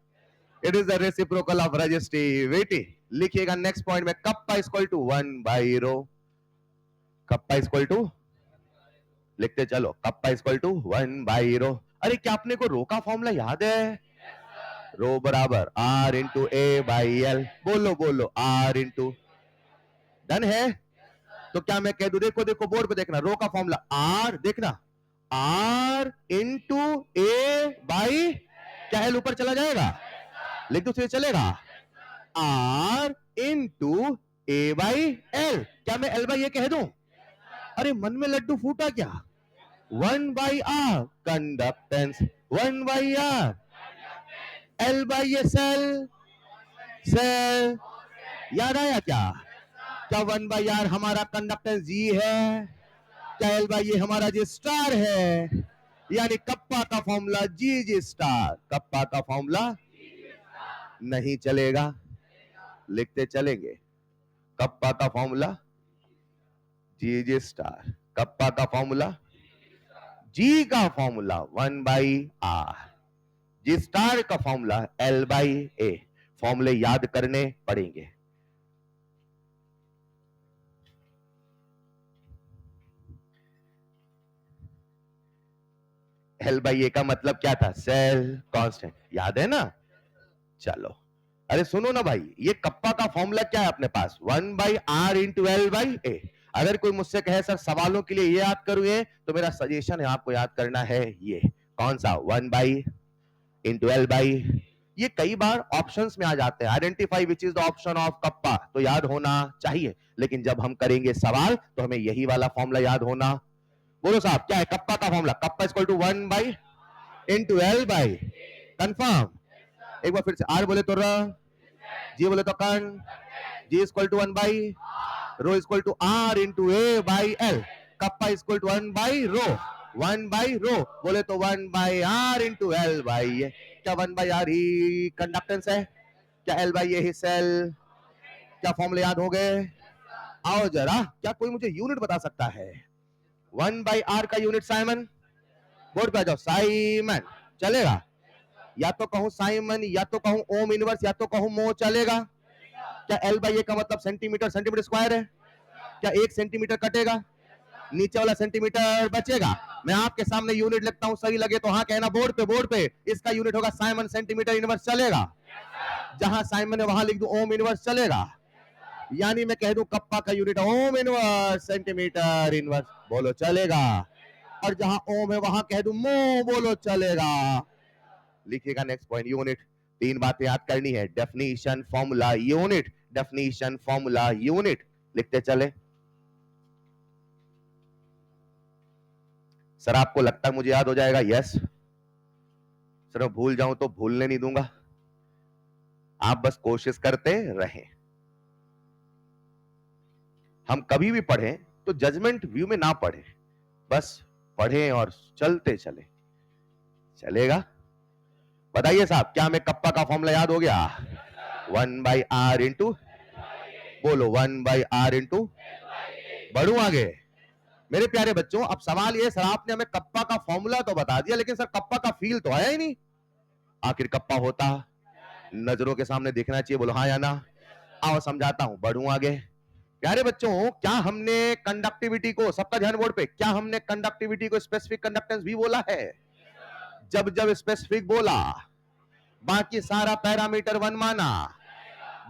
It is the reciprocal of resistivity. लिखिएगा नेक्स्ट पॉइंट में, kappa equal to 1/ρ। Kappa equal to, लिखते चलो, कप्पा इक्वल टू 1/ρ। अरे क्या अपने को रो का फॉर्मूला याद है? रो बराबर R into A by L. बोलो बोलो R इंटू, डन है? तो क्या मैं कह दूं, देखो देखो बोर्ड पे देखना, रो का फॉर्मूला R, देखना R इंटू ए बाई, क्या एल ऊपर चला जाएगा? लिख दो तो चलेगा, R into A by L. क्या मैं एल बाई ए कह दूं? अरे मन में लड्डू फूटा क्या? 1 by R conductance, 1 by R L by A cell, cell. याद आया क्या? क्या 1 बाई आर हमारा कंडक्टेंस जी है, क्या एल बाई ए हमारा जी स्टार है, यानी कप्पा का formula G G star. Kappa का फॉर्मूला नहीं चलेगा, लिखते चलेंगे, कप्पा का formula G G star, kappa का फॉर्मूला, जी का formula 1 by R, G star का फॉर्मूला एल बाई ए। फॉर्मूले याद करने पड़ेंगे। एल बाई ए का मतलब क्या था? सेल कांस्टेंट, याद है ना? चलो, अरे सुनो ना भाई, ये कप्पा का फॉर्मूला क्या है अपने पास? 1 by R into L by A. अगर कोई मुझसे कहे सर सवालों के लिए ये याद करूं ये, तो मेरा सजेशन है आपको याद करना है ये, कौन सा? 1 बाई इंटू एल बाई। ये कई बार ऑप्शंस में आ जाते हैं, identify which is the option of kappa, तो याद होना चाहिए, लेकिन जब हम करेंगे सवाल तो हमें यही वाला फॉर्मूला याद होना। बोलो साहब क्या है कप्पा का formula? Kappa equal to 1 by into L by, confirm? एक बार फिर से, आर बोले तो र, जी बोले तो कन, G equal to 1 by, rho equal to R into A by L, kappa equal to 1 by rho, 1 by rho बोले तो 1 by R into L by A. क्या 1 बाई आर ही कंडक्टेंस है? क्या एल बाई ए ही cell? क्या फॉर्मूले याद हो गए? आओ जरा, क्या कोई मुझे यूनिट बता सकता है? 1 बाई आर का यूनिट साइमन, बोर्ड पे आ जाओ, साइमन चलेगा? या तो कहूं साइमन, या तो कहूं ओम इनवर्स, या तो कहूं मो, चलेगा? क्या एल बाई ए का मतलब सेंटीमीटर, सेंटीमीटर स्क्वायर है? क्या 1 सेंटीमीटर कटेगा, नीचे वाला सेंटीमीटर बचेगा? मैं आपके सामने यूनिट लिखता हूं, सही लगे तो हाँ कहना, बोर्ड पे, बोर्ड पे। इसका यूनिट होगा साइमन सेंटीमीटर इनवर्स, चलेगा? जहां साइमन है वहां लिख दूं ओम इनवर्स, चलेगा? यानी मैं कह दूं कप्पा का unit ohm inverse centimetre inverse, बोलो चलेगा? और जहां ओम है वहां कह दूं मो, बोलो चलेगा? लिखिएगा नेक्स्ट पॉइंट, यूनिट। 3 बातें याद करनी है, definition, formula, unit. Definition, formula, unit, लिखते चले। सर आपको लगता है मुझे याद हो जाएगा? यस सर, मैं भूल जाऊं तो भूलने नहीं दूंगा, आप बस कोशिश करते रहें। हम कभी भी पढ़ें तो जजमेंट व्यू में ना पढ़ें, बस पढ़ें और चलते चले, चलेगा? बताइए साहब, क्या हमें कप्पा का फॉर्मूला याद हो गया? 1 बाई आर इंटू, बोलो 1 बाई आर इंटू, बढ़ू आगे मेरे प्यारे बच्चों। अब सवाल ये, सर आपने हमें कप्पा का फॉर्मूला तो बता दिया, लेकिन सर कप्पा का फील तो आया ही नहीं। आखिर कप्पा होता नजरों के सामने दिखना चाहिए, बोलो हाँ या ना? आओ समझाता हूं, बढ़ू आगे। प्यारे बच्चों, क्या हमने कंडक्टिविटी को, सबका ध्यान बोर्ड पे, क्या हमने कंडक्टिविटी को स्पेसिफिक कंडक्टेंस भी बोला है? जब जब स्पेसिफिक बोला बाकी सारा पैरामीटर 1 माना,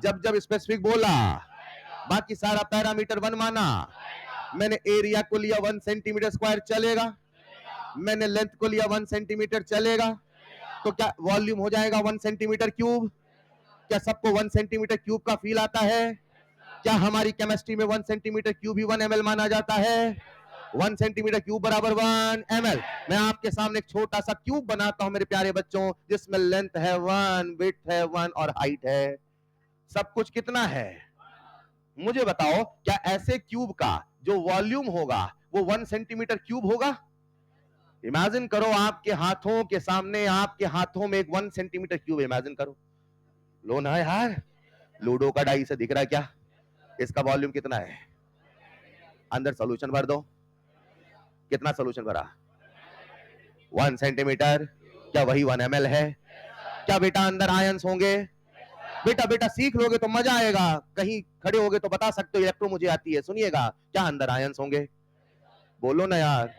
जब जब स्पेसिफिक बोला बाकी सारा पैरामीटर 1 माना। मैंने एरिया को लिया 1 सेंटीमीटर स्क्वायर, चलेगा? मैंने लेंथ को लिया 1 सेंटीमीटर, चलेगा? तो क्या वॉल्यूम हो जाएगा 1 सेंटीमीटर क्यूब? क्या सबको 1 सेंटीमीटर क्यूब का फील आता है? क्या हमारी केमिस्ट्री में 1 सेंटीमीटर क्यूब ही 1 ml माना जाता है? 1 सेंटीमीटर क्यूब बराबर 1 ml। मैं आपके सामने एक छोटा सा क्यूब बनाता हूं मेरे प्यारे बच्चों, जिसमें लेंथ है 1, विड्थ है 1 और हाइट है। सब कुछ कितना है? मुझे बताओ, क्या ऐसे क्यूब का जो वॉल्यूम होगा वो 1 सेंटीमीटर क्यूब होगा? इमेजिन करो आपके हाथों के सामने, आपके हाथों में एक 1 सेंटीमीटर क्यूब इमेजिन करो। लो ना यार, लूडो का डाई से दिख रहा है क्या? इसका वॉल्यूम कितना है? अंदर सॉल्यूशन भर दो। कितना सॉल्यूशन भरा? 1 सेंटीमीटर। क्या वही 1 ml है? क्या बेटा अंदर आयंस होंगे? बेटा बेटा सीख लोगे तो मजा आएगा, कहीं खड़े होगे तो बता सकते हो इलेक्ट्रो मुझे आती है। सुनिएगा, क्या अंदर आयंस होंगे? बोलो ना यार।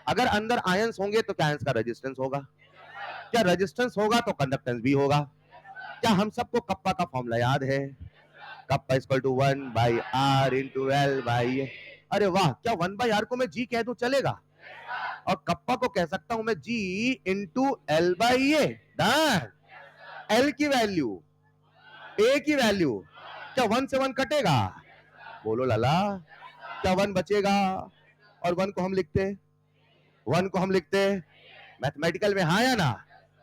अगर अंदर आयंस होंगे तो क्या आयंस का रेजिस्टेंस होगा? क्या रेजिस्टेंस होगा तो कंडक्टेंस भी होगा? क्या हम सबको कप्पा का फॉर्मूला याद है? Kappa equal to 1/r into L by A. अरे वाह, क्या 1/r को मैं जी कह दूं चलेगा? और कप्पा को कह सकता हूं मैं G into L by A. Done. L की वैल्यू, ए की वैल्यू, क्या 1 से 1 कटेगा? बोलो लाला, क्या 1 बचेगा? और 1 को हम लिखते, 1 को हम लिखते मैथमेटिकल में, हाँ या ना?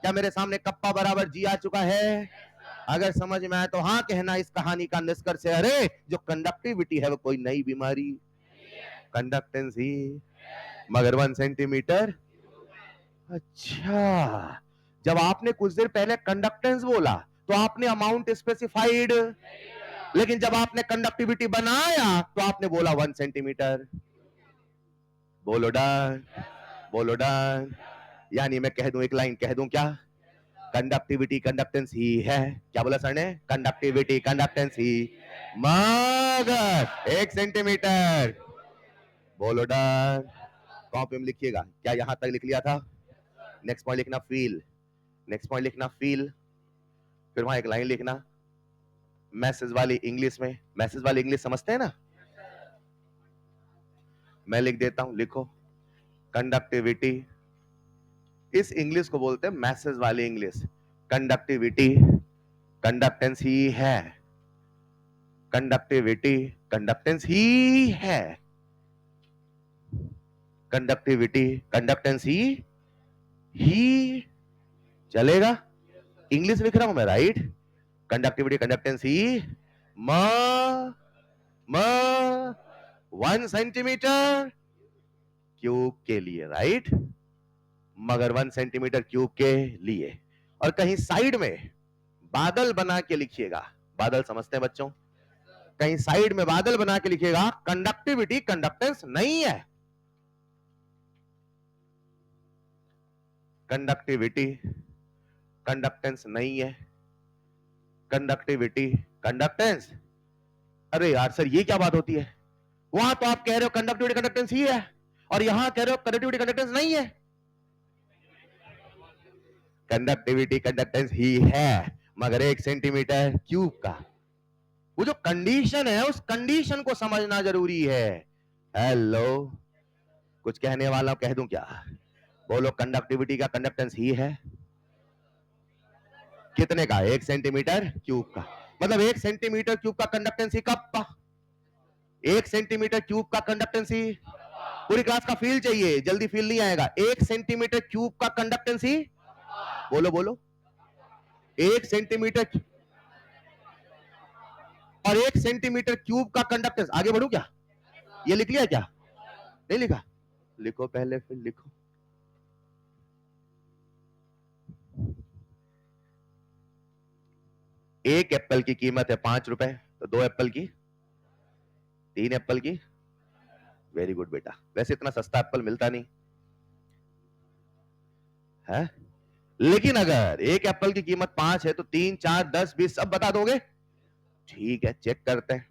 क्या मेरे सामने कप्पा बराबर जी आ चुका है? अगर समझ में आए तो हाँ कहना। इस कहानी का निष्कर्ष है, अरे जो कंडक्टिविटी है वो कोई नई बीमारी, कंडक्टेंस ही, मगर 1 सेंटीमीटर। अच्छा, जब आपने कुछ देर पहले कंडक्टेंस बोला तो आपने अमाउंट स्पेसिफाइड, लेकिन जब आपने कंडक्टिविटी बनाया तो आपने बोला 1 सेंटीमीटर। बोलो डन, बोलो डन। यानी मैं कह दूं, एक लाइन कह दूं क्या? कंडक्टिविटी कंडक्टेंस ही है। क्या बोला सर ने? कंडक्टिविटी कंडक्टेंस ही, मगर 1 सेंटीमीटर। बोलो डन। कॉपी में लिखिएगा। क्या यहां तक लिख लिया था? नेक्स्ट पॉइंट लिखना फील, नेक्स्ट पॉइंट लिखना फील, फिर वहां एक लाइन लिखना मैसेज वाली इंग्लिश में। मैसेज वाली इंग्लिश समझते हैं ना? मैं लिख देता हूं, लिखो। कंडक्टिविटी, इस इंग्लिश को बोलते हैं मैसेज वाली इंग्लिश। कंडक्टिविटी कंडक्टेंस ही है, कंडक्टिविटी कंडक्टेंस ही है, कंडक्टिविटी कंडक्टेंस ही चलेगा। इंग्लिश लिख रहा हूं मैं, राइट? कंडक्टिविटी कंडक्टेंस ही, म 1 सेंटीमीटर क्यूब के लिए, राइट? मगर 1 सेंटीमीटर क्यूब के लिए। और कहीं साइड में बादल बना के लिखिएगा। बादल समझते हैं बच्चों? कहीं साइड में बादल बना के लिखिएगा कंडक्टिविटी कंडक्टेंस नहीं है। कंडक्टिविटी कंडक्टेंस नहीं है, कंडक्टिविटी कंडक्टेंस। अरे यार सर ये क्या बात होती है? वहां तो आप कह रहे हो कंडक्टिविटी कंडक्टेंस ही है और यहां कह रहे हो कंडक्टिविटी कंडक्टेंस नहीं है। कंडक्टिविटी कंडक्टेंस ही है, मगर 1 सेंटीमीटर क्यूब का। वो जो कंडीशन है उस कंडीशन को समझना जरूरी है। हेलो, कुछ कहने वाला कह दूं क्या? बोलो, कंडक्टिविटी का कंडक्टेंस ही है कितने का? 1 सेंटीमीटर क्यूब का। मतलब 1 सेंटीमीटर क्यूब का कंडक्टेंस ही कप्पा, 1 सेंटीमीटर क्यूब का कंडक्टेंस ही। पूरी क्लास का फील चाहिए, जल्दी फील नहीं आएगा। 1 सेंटीमीटर क्यूब का कंडक्टेंस ही, बोलो बोलो, 1 सेंटीमीटर और 1 सेंटीमीटर क्यूब का कंडक्टेंस। आगे बढ़ू क्या? ये लिख लिया क्या? नहीं लिखा? लिखो पहले, फिर लिखो। एक एप्पल की कीमत है 5 रुपए, तो 2 एप्पल की, 3 एप्पल की। वेरी गुड बेटा। वैसे इतना सस्ता एप्पल मिलता नहीं है, लेकिन अगर एक एप्पल की कीमत 5 है तो 3, 4, 10, 20 सब बता दोगे? ठीक है, चेक करते हैं।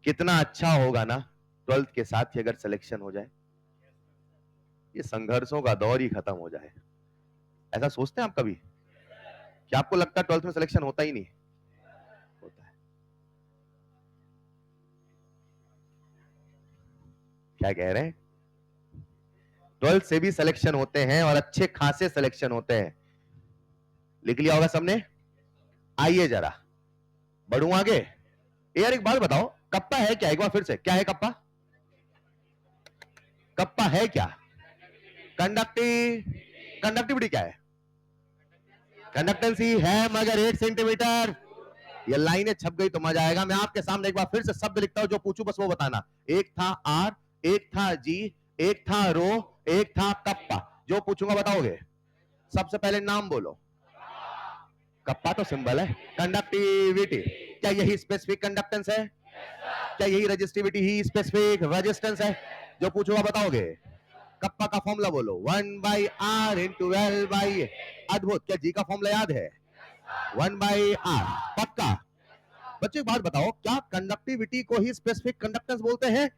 कितना अच्छा होगा ना 12th के साथ ही अगर सिलेक्शन हो जाए, ये संघर्षों का दौर ही खत्म हो जाए। ऐसा सोचते हैं आप कभी? क्या आपको लगता है 12th में सिलेक्शन होता ही नहीं? होता है। क्या कह रहे हैं? 12th से भी सिलेक्शन होते हैं और अच्छे खासे सिलेक्शन होते हैं। लिख लिया होगा सबने? आइए जरा बढ़ू आगे। यार एक बात बताओ, कप्पा है क्या? एक बार फिर से, क्या है कप्पा? कप्पा है क्या? कंडक्टिविटी क्या है? कंडक्टेंसी है, मगर 1 सेंटीमीटर। ये लाइनें छप गई तो मजा आएगा। मैं आपके सामने एक बार फिर से शब्द लिखता हूं, जो पूछूं बस वो बताना। एक था आर, एक था जी, एक था रो, एक था कप्पा। जो पूछूंगा बताओगे? सबसे पहले नाम बोलो। कप्पा तो सिंबल है। कंडक्टिविटी, क्या यही स्पेसिफिक कंडक्टेंस है? क्या यही रेजिस्टिविटी ही स्पेसिफिक रेजिस्टेंस है? जो पूछूंगा बताओगे? कप्पा का फॉर्मूला बोलो, 1/r इंटू एल बाई। अद्भुत, क्या जी का फॉर्मूला याद है? 1/r, पक्का? बच्चे एक बात बताओ, क्या कंडक्टिविटी को ही स्पेसिफिक कंडक्टेंस बोलते हैं?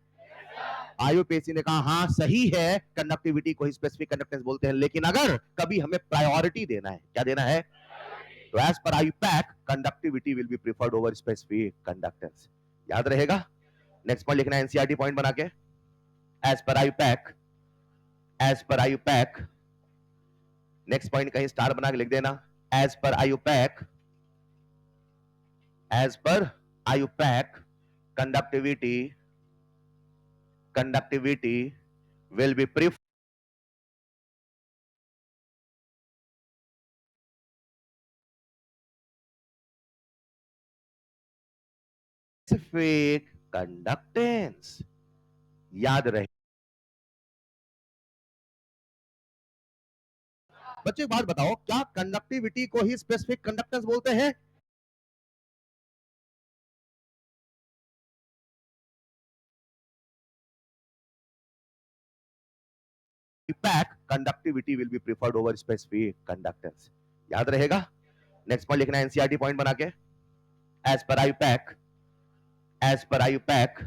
आयुपेसी ने कहा हाँ सही है, कंडक्टिविटी को ही स्पेसिफिक कंडक्टेंस बोलते हैं, लेकिन अगर कभी हमें प्रायोरिटी देना है, क्या देना है? तो as per IUPAC conductivity will be preferred over specific conductance. याद रहेगा? नेक्स्ट पॉइंट लिखना है एनसीईआरटी पॉइंट बना के, as per IUPAC, as per IUPAC. Next point कहीं स्टार बना के लिख देना, as per IUPAC, as per IUPAC conductivity, conductivity will be preferred specific conductance। याद रहे बच्चे, एक बात बताओ, क्या कंडक्टिविटी को ही स्पेसिफिक कंडक्टेंस बोलते हैं? Pack conductivity will be preferred over specific conductance. याद रहेगा? नेक्स्ट पॉइंट लिखना है एनसीईआरटी पॉइंट बना के, as per IUPAC, as per IUPAC.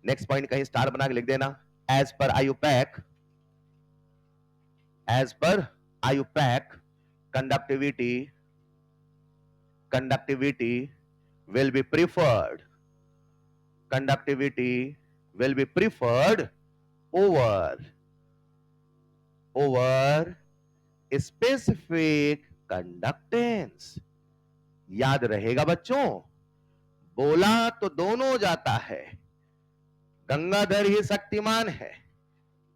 Next point कहीं स्टार बना के लिख देना, as per IUPAC, as per IUPAC conductivity, conductivity will be preferred, conductivity will be preferred over specific conductance। याद रहेगा बच्चों? बोला तो दोनों जाता है, गंगाधर ही शक्तिमान है,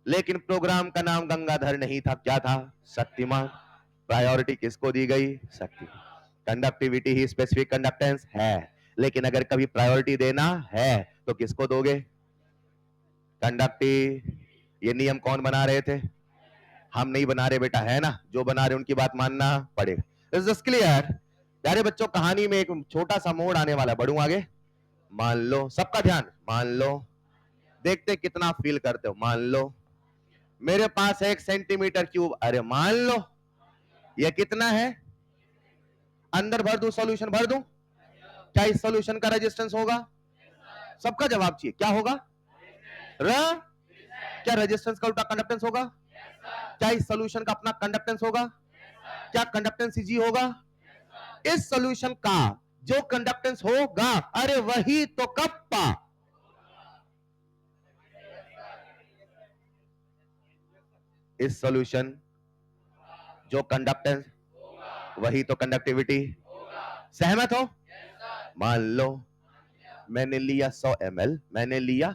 लेकिन प्रोग्राम का नाम गंगाधर नहीं था, क्या था? शक्तिमान। प्रायोरिटी किसको दी गई? शक्तिमान। कंडक्टिविटी ही स्पेसिफिक कंडक्टेंस है, लेकिन अगर कभी प्रायोरिटी देना है तो किसको दोगे? कंडक्टिव। ये नियम कौन बना रहे थे? हम नहीं बना रहे बेटा, है ना? जो बना रहे उनकी बात मानना पड़ेगा। Is this clear? प्यारे बच्चों, कहानी में एक छोटा सा मोड़ आने वाला है, बढ़ूं आगे? मान लो, सबका ध्यान, मान लो, देखते कितना फील करते हो। मान लो मेरे पास है 1 सेंटीमीटर क्यूब, अरे मान लो, ये कितना है? अंदर भर दूं, सॉल्यूशन भर दूं? क्या इस सॉल्यूशन का रेजिस्टेंस होगा? सबका जवाब चाहिए, क्या होगा? र। क्या रेजिस्टेंस का उल्टा कंडक्टेंस होगा? क्या इस सॉल्यूशन का अपना कंडक्टेंस होगा? क्या कंडक्टेंस जी होगा? इस सॉल्यूशन का जो कंडक्टेंस होगा, अरे वही तो कप्पा। इस सॉल्यूशन जो कंडक्टेंस, वही तो कंडक्टिविटी। सहमत हो? मान लो मैंने लिया 100 ml, मैंने लिया,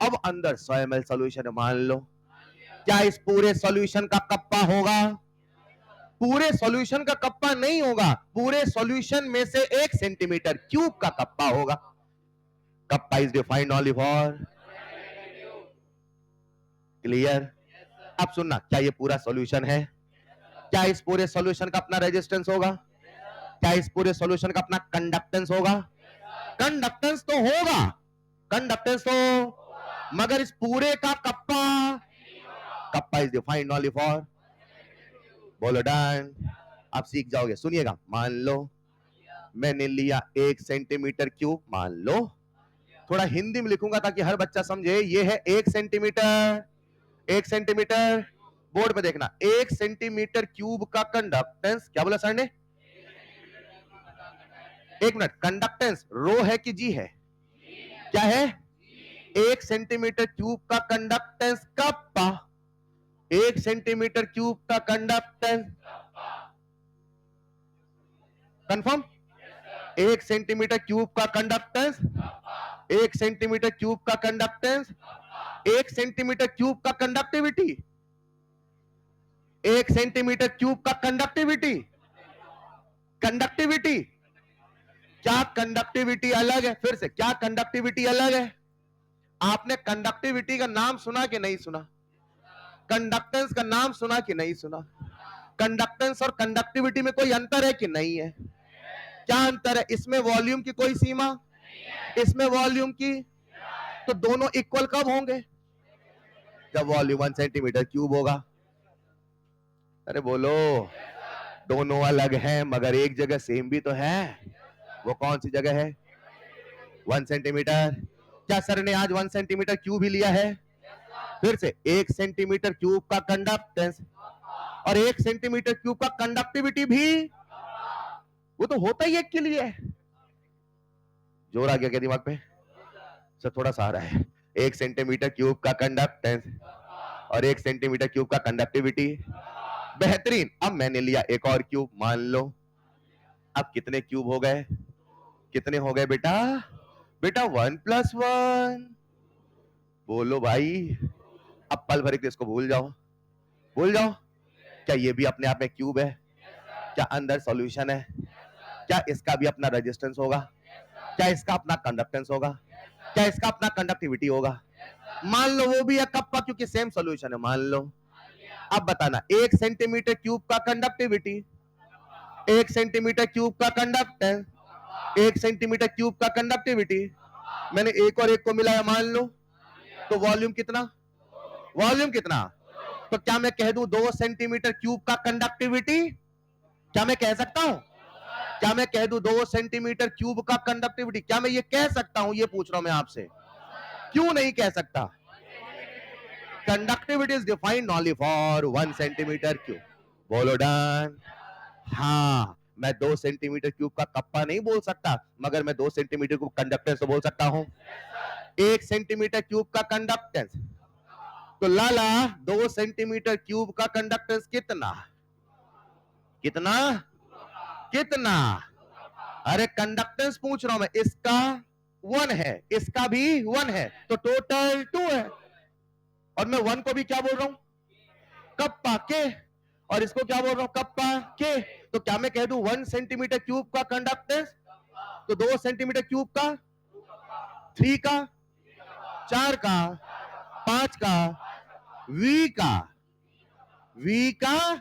अब अंदर 100 ml सॉल्यूशन है, मान लो, क्या इस पूरे सॉल्यूशन का कप्पा होगा? पूरे सॉल्यूशन का कप्पा नहीं होगा, पूरे सॉल्यूशन में से 1 सेंटीमीटर क्यूब का कप्पा होगा। Kappa is defined only for, clear? अब सुनना, क्या ये पूरा सॉल्यूशन है? क्या इस पूरे सॉल्यूशन का अपना रेजिस्टेंस होगा? क्या इस पूरे सॉल्यूशन का अपना कंडक्टेंस होगा? कंडक्टेंस तो होगा, कंडक्टेंस तो, मगर इस पूरे का kappa, kappa is defined only for, बोलो डन। आप सीख जाओगे, सुनिएगा। मान लो मैंने लिया 1 सेंटीमीटर क्यूब, मान लो, थोड़ा हिंदी में लिखूंगा ताकि हर बच्चा समझे। ये है 1 सेंटीमीटर, 1 सेंटीमीटर, बोर्ड पे देखना, 1 सेंटीमीटर क्यूब का कंडक्टेंस, क्या बोला सर ने? 1 मिनट, कंडक्टेंस रो है कि जी है? क्या है? 1 सेंटीमीटर क्यूब का कंडक्टेंस कप्पा, 1 सेंटीमीटर क्यूब का कंडक्टेंस कंफर्म? 1 सेंटीमीटर क्यूब का कंडक्टेंस, 1 सेंटीमीटर क्यूब का कंडक्टेंस, 1 सेंटीमीटर क्यूब का कंडक्टिविटी, 1 सेंटीमीटर क्यूब का कंडक्टिविटी, कंडक्टिविटी। क्या कंडक्टिविटी अलग है? फिर से, क्या कंडक्टिविटी अलग है? आपने कंडक्टिविटी का नाम सुना कि नहीं सुना? कंडक्टेंस का नाम सुना कि नहीं सुना? कंडक्टेंस और कंडक्टिविटी में कोई अंतर है कि नहीं है? क्या अंतर है? इसमें वॉल्यूम की कोई सीमा, इसमें वॉल्यूम की, तो दोनों इक्वल कब होंगे? जब वॉल्यूम 1 सेंटीमीटर क्यूब होगा। अरे बोलो, दोनों अलग हैं मगर एक जगह सेम भी तो है। वो कौन सी जगह है? 1 सेंटीमीटर। क्या सर ने आज 1 सेंटीमीटर क्यूब ही लिया है? फिर से 1 सेंटीमीटर क्यूब का कंडक्टेंस और 1 सेंटीमीटर क्यूब का कंडक्टिविटी भी, वो तो होता ही एक के लिए है। जोर आ गया क्या दिमाग पे? सर थोड़ा सा आ रहा है। 1 सेंटीमीटर क्यूब का कंडक्टेंस और 1 सेंटीमीटर क्यूब का कंडक्टिविटी। बेहतरीन। अब मैंने लिया एक और क्यूब, मान लो। अब कितने क्यूब हो गए? कितने हो गए बेटा? बेटा 1 + 1। बोलो भाई। अब पल भर के इसको भूल जाओ, भूल जाओ। क्या ये भी अपने आप में क्यूब है? क्या अंदर सॉल्यूशन है? क्या इसका भी अपना रेजिस्टेंस होगा? क्या इसका अपना कंडक्टेंस होगा? क्या इसका अपना कंडक्टिविटी होगा? मान लो वो भी है कप्पा, क्योंकि सेम सॉल्यूशन है, मान लो। अब बताना, 1 सेंटीमीटर क्यूब का कंडक्टिविटी, 1 सेंटीमीटर क्यूब का कंडक्टेंस, 1 सेंटीमीटर क्यूब का कंडक्टिविटी। मैंने एक और एक को मिलाया, मान लो, तो वॉल्यूम कितना? वॉल्यूम कितना? तो क्या मैं कह दूं 2 सेंटीमीटर क्यूब का कंडक्टिविटी? क्या मैं कह सकता हूं? क्या मैं कह दूं 2 सेंटीमीटर क्यूब का कंडक्टिविटी? क्या मैं ये कह सकता हूं? ये पूछ रहा हूं मैं आपसे। क्यों नहीं कह सकता? Conductivity is defined only for 1 centimetre cube. बोलो डन। हाँ, मैं 2 सेंटीमीटर क्यूब का कप्पा नहीं बोल सकता, मगर मैं 2 सेंटीमीटर क्यूब कंडक्टेंस तो बोल सकता हूं। 1 सेंटीमीटर क्यूब का कंडक्टेंस, तो लाला 2 सेंटीमीटर क्यूब का कंडक्टेंस कितना? कितना? कितना? अरे कंडक्टेंस पूछ रहा हूं मैं। इसका 1 है, इसका भी 1 है, तो टोटल 2 है। और मैं 1 को भी क्या बोल रहा हूं? कप्पा के। और इसको क्या बोल रहा हूं? कप्पा के। तो क्या मैं कह दूं 1 सेंटीमीटर क्यूब का कंडक्टेंस, तो 2 सेंटीमीटर क्यूब का, 3 का, 4 का, 5 का, V का, V का।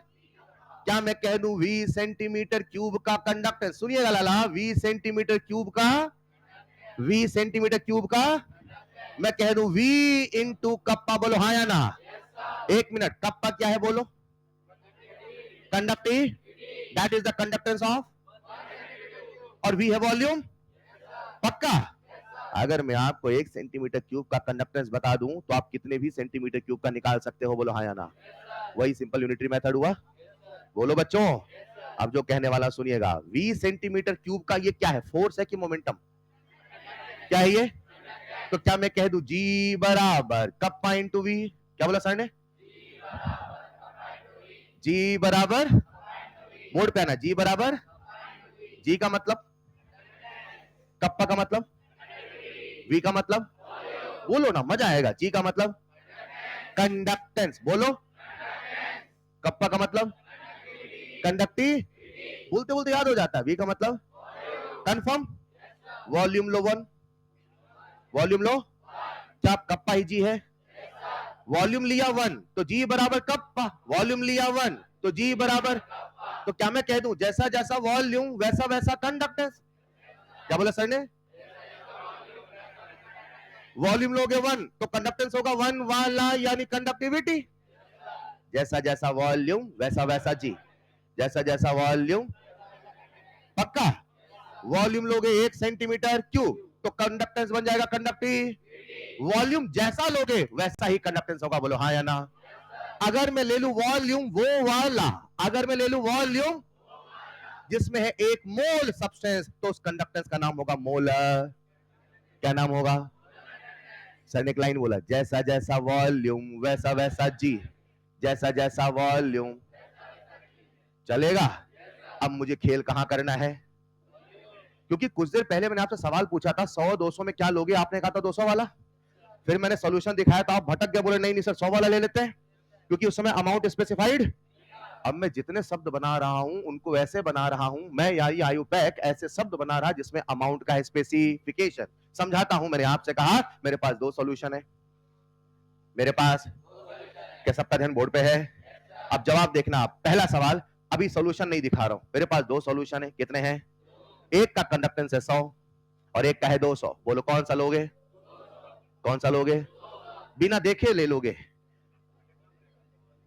क्या मैं कह दूं V सेंटीमीटर क्यूब का कंडक्टेंस? सुनिएगा लाला, V सेंटीमीटर क्यूब का, V सेंटीमीटर क्यूब का, मैं कह दूं V इंटू कप्पा। बोलो हाँ या ना? एक मिनट, कप्पा क्या है बोलो? Conductive, that is the conductance of, और V है वॉल्यूम। पक्का? अगर मैं आपको 1 सेंटीमीटर क्यूब का कंडक्टेंस बता दूं तो आप कितने भी सेंटीमीटर क्यूब का निकाल सकते हो? बोलो हाँ या ना? वही सिंपल यूनिटरी मेथड हुआ। बोलो बच्चों। अब जो कहने वाला सुनिएगा, V सेंटीमीटर क्यूब का ये क्या है? फोर्स है कि मोमेंटम? क्या है ये? तो क्या मैं कह दूं G बराबर कप्पा इंटू V? क्या बोला सर ने? G बराबर, बोर्ड पे आना, G बराबर, G का मतलब, कप्पा का मतलब, V का मतलब, बोलो ना मजा आएगा। G का मतलब कंडक्टेंस, बोलो। कप्पा का मतलब कंडक्टिव, बोलते बोलते याद हो जाता है। V का मतलब confirm. Volume low 1, volume low. क्या कप्पा ही G है? वॉल्यूम लिया 1 तो G बराबर कप्पा, वॉल्यूम लिया 1 तो G बराबर। तो क्या मैं कह दूं जैसा जैसा वॉल्यूम वैसा वैसा कंडक्टेंस? क्या बोला सर ने? वॉल्यूम लोगे 1 तो कंडक्टेंस होगा 1 वाला, यानी कंडक्टिविटी। जैसा जैसा वॉल्यूम वैसा वैसा G, जैसा जैसा वॉल्यूम। पक्का? वॉल्यूम लोगे 1 सेंटीमीटर क्यूब तो कंडक्टेंस बन जाएगा कंडक्टिव। वॉल्यूम जैसा लोगे वैसा ही कंडक्टेंस होगा। बोलो हाँ या ना? अगर मैं ले लूं वॉल्यूम वो वाला, अगर मैं ले लूं वॉल्यूम जिसमें है 1 मोल सब्सटेंस, तो उस कंडक्टेंस का नाम होगा मोलर। क्या नाम होगा? सर ने एक लाइन बोला, जैसा जैसा वॉल्यूम वैसा वैसा G, जैसा जैसा वॉल्यूम। चलेगा? अब मुझे खेल कहां करना है? क्योंकि कुछ देर पहले मैंने आपसे सवाल पूछा था 100 200 में क्या लोगे, आपने कहा था 200 वाला। फिर मैंने सॉल्यूशन दिखाया तो आप भटक गए, बोले नहीं नहीं सर 100 वाला ले लेते हैं, क्योंकि उस समय अमाउंट स्पेसिफाइड। अब मैं जितने शब्द बना रहा हूं उनको ऐसे बना रहा हूं, मैं यारी आयुपैक ऐसे शब्द बना रहा जिसमें अमाउंट का स्पेसिफिकेशन समझाता हूं। मैंने आपसे कहा मेरे पास 2 सॉल्यूशन है, मेरे पास। क्या सबका ध्यान बोर्ड पे है? अब जवाब देखना आप। पहला सवाल, अभी सॉल्यूशन नहीं दिखा रहा हूं, मेरे पास 2 सॉल्यूशन है। कितने हैं? एक का कंडक्टेंस है 100 और एक का है 200। बोलो कौन सा लोगे? कौन सा लोगे? बिना देखे ले लोगे?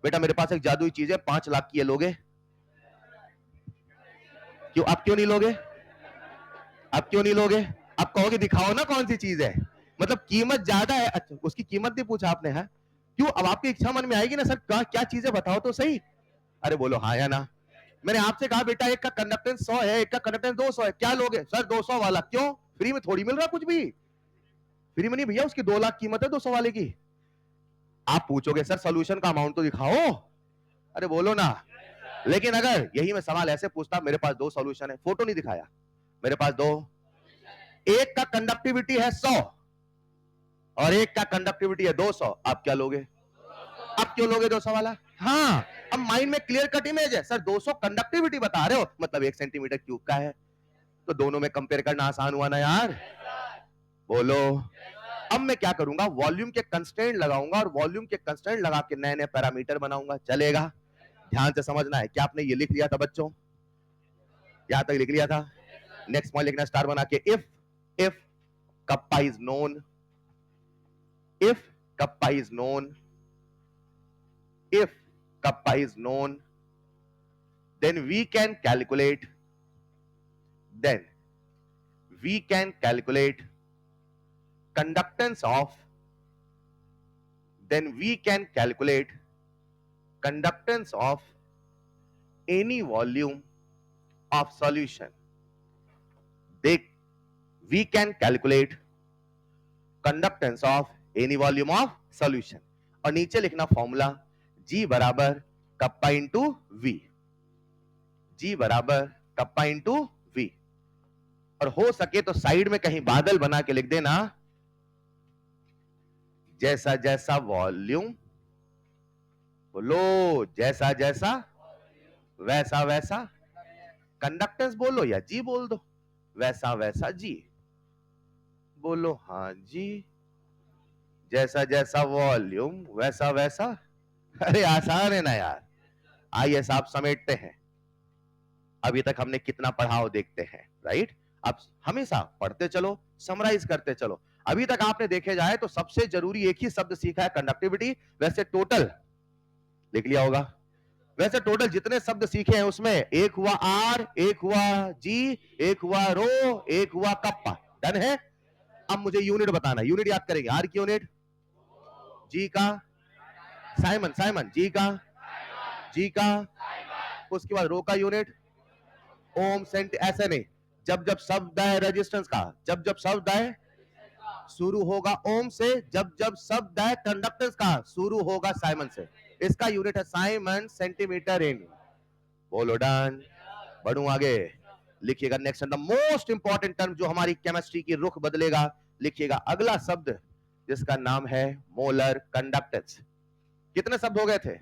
बेटा मेरे पास एक जादुई चीज है, 5 लाख की है, लोगे? क्यों? आप क्यों नहीं लोगे? आप क्यों नहीं लोगे? आप कहोगे दिखाओ ना कौन सी चीज है, मतलब कीमत ज्यादा है। अच्छा, उसकी कीमत नहीं पूछा आपने? है क्यों? अब आपकी इच्छा मन में आएगी ना, सर क्या चीज है बताओ तो सही। अरे बोलो हाँ या ना। मैंने आपसे कहा बेटा एक का कंडक्टेंस 100 है, एक का कंडक्टेंस 200 है, क्या लोगे? सर 200 वाला। क्यों? फ्री में थोड़ी मिल रहा कुछ भी, फ्री में नहीं भैया, उसकी 2 लाख कीमत है 200 वाले की। आप पूछोगे सर सोल्यूशन का अमाउंट तो दिखाओ। अरे बोलो ना। लेकिन अगर यही मैं सवाल ऐसे पूछता, मेरे पास 2 सॉल्यूशन है, फोटो नहीं दिखाया, मेरे पास 2, एक का कंडक्टिविटी है 100 और एक का कंडक्टिविटी है 200, आप क्या लोगे? आप क्यों लोगे 200 वाला? हाँ, अब माइंड में क्लियर कट इमेज है, सर 200 कंडक्टिविटी बता रहे हो, मतलब 1 सेंटीमीटर क्यूब का है, तो दोनों में कंपेयर करना आसान हुआ ना यार? बोलो। अब मैं क्या करूंगा, वॉल्यूम के कंस्ट्रेंट लगाऊंगा और वॉल्यूम के कंस्ट्रेंट लगा के नए नए पैरामीटर बनाऊंगा, चलेगा? ध्यान से समझना है। क्या आपने ये लिख लिया था बच्चों? यहां तक लिख लिया था? नेक्स्ट पॉइंट लिखना स्टार बना के, if kappa is known, if kappa is known, if kappa is known, then we can calculate, then we can calculate conductance of, then we can calculate conductance of any volume of solution. We can calculate conductance of any volume of solution. और नीचे लिखना formula, G बराबर kappa into V, G बराबर kappa into V। और हो सके तो side में कहीं बादल बना के लिख देना, जैसा जैसा वॉल्यूम, बोलो जैसा जैसा वैसा वैसा कंडक्टेंस, बोलो या जी बोल दो, वैसा वैसा जी, बोलो हाँ जी, जैसा जैसा वॉल्यूम वैसा वैसा। अरे आसान है ना यार। आइए साहब समेटते हैं, अभी तक हमने कितना पढ़ा हो देखते हैं, राइट? अब हमेशा पढ़ते चलो, समराइज करते चलो। अभी तक आपने देखे जाए तो सबसे जरूरी एक ही शब्द सीखा है, कंडक्टिविटी। वैसे टोटल लिख लिया होगा, वैसे टोटल जितने शब्द सीखे हैं उसमें एक हुआ आर, एक हुआ जी, एक हुआ रो, एक हुआ कप्पा। डन है? अब मुझे यूनिट बताना, यूनिट याद करेंगे। आर की यूनिट, जी का साइमन, साइमन जी का, जी का, उसके बाद रो का यूनिट ओम, सेंट, ऐसे नहीं, जब जब शब्द है रेजिस्टेंस का, जब जब शब्द है शुरू होगा ओम से, जब जब शब्द है कंडक्टेंस का शुरू होगा साइमन से। इसका यूनिट है साइमन सेंटीमीटर इन। बोलो डन। बढ़ू आगे, लिखिएगा next the most important term जो हमारी केमिस्ट्री की रुख बदलेगा। लिखिएगा अगला शब्द जिसका नाम है मोलर कंडक्टेंस। कितने शब्द हो गए थे?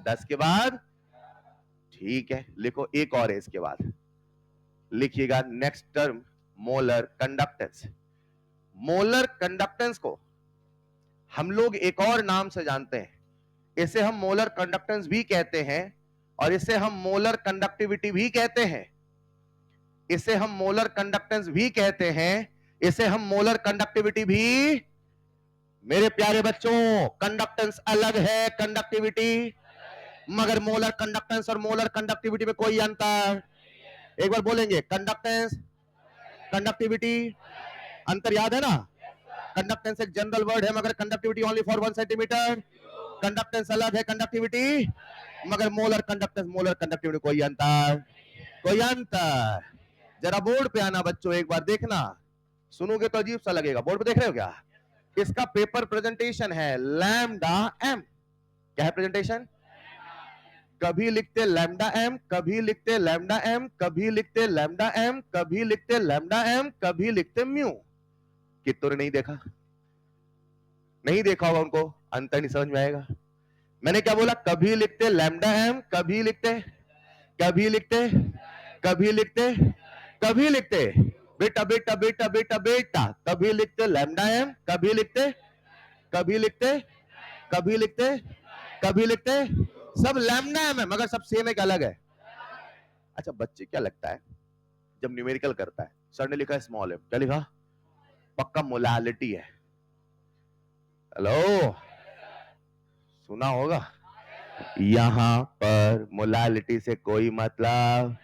10 के बाद, ठीक है, लिखो एक और है इसके बाद। लिखिएगा next term molar conductance. Molar conductance को हम लोग एक और नाम से जानते हैं, इसे हम मोलर कंडक्टेंस भी कहते हैं और इसे हम मोलर कंडक्टिविटी भी कहते हैं, इसे हम मोलर कंडक्टेंस भी कहते हैं, इसे हम मोलर कंडक्टिविटी भी। मेरे प्यारे बच्चों, कंडक्टेंस अलग है, कंडक्टिविटी, मगर मोलर कंडक्टेंस और मोलर कंडक्टिविटी में कोई अंतर। एक बार बोलेंगे, कंडक्टेंस कंडक्टिविटी, अंतर याद है ना? कंडक्टेंस एक जनरल वर्ड है, मगर conductivity only for 1 centimetre. Conductance अलग है, कंडक्टिविटी, मगर मोलर कंडक्टेंस मोलर कंडक्टिविटी कोई अंतर, कोई अंतर। जरा बोर्ड पे आना बच्चों, एक बार देखना, सुनोगे तो अजीब सा लगेगा। बोर्ड पे देख रहे हो क्या? इसका पेपर प्रेजेंटेशन है लैम्डा एम। क्या है प्रेजेंटेशन? कभी लिखते लैम्डा एम, कभी लिखते लैम्डा एम, कभी लिखते लैम्डा एम, कभी लिखते लैम्डा एम, कभी लिखते म्यू। कितनों ने नहीं देखा? नहीं देखा होगा, उनको अंतर नहीं समझ में आएगा। मैंने क्या बोला? कभी लिखते लैम्डा एम, कभी लिखते, कभी लिखते, कभी लिखते, कभी लिखते, बेटा बेटा बेटा बेटा बेटा, कभी लिखते लैम्डा एम, कभी लिखते, कभी लिखते, कभी लिखते, कभी लिखते, सब लैम्डा एम है, मगर सब सेम है कि अलग है? अच्छा बच्चे क्या लगता है जब न्यूमेरिकल करता है, सर ने लिखा स्मॉल एम, क्या लिखा? पक्का मोलालिटी है। हेलो, सुना होगा। यहां पर मोलालिटी से कोई मतलब,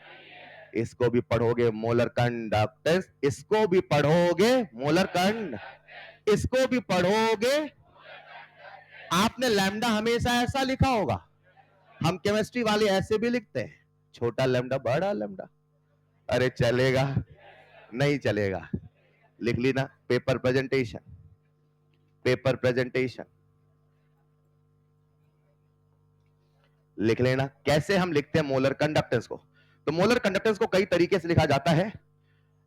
इसको भी पढ़ोगे मोलर कंडक्टेंस, इसको भी पढ़ोगे मोलर कंड, इसको भी पढ़ोगे। आपने लैम्डा हमेशा ऐसा लिखा होगा, हम केमिस्ट्री वाले ऐसे भी लिखते हैं, छोटा लैम्डा बड़ा लैम्डा। अरे चलेगा? नहीं चलेगा। लिख ली ना, पेपर प्रेजेंटेशन, पेपर प्रेजेंटेशन लिख लेना। कैसे हम लिखते हैं मोलर कंडक्टेंस को? तो मोलर कंडक्टेंस को कई तरीके से लिखा जाता है,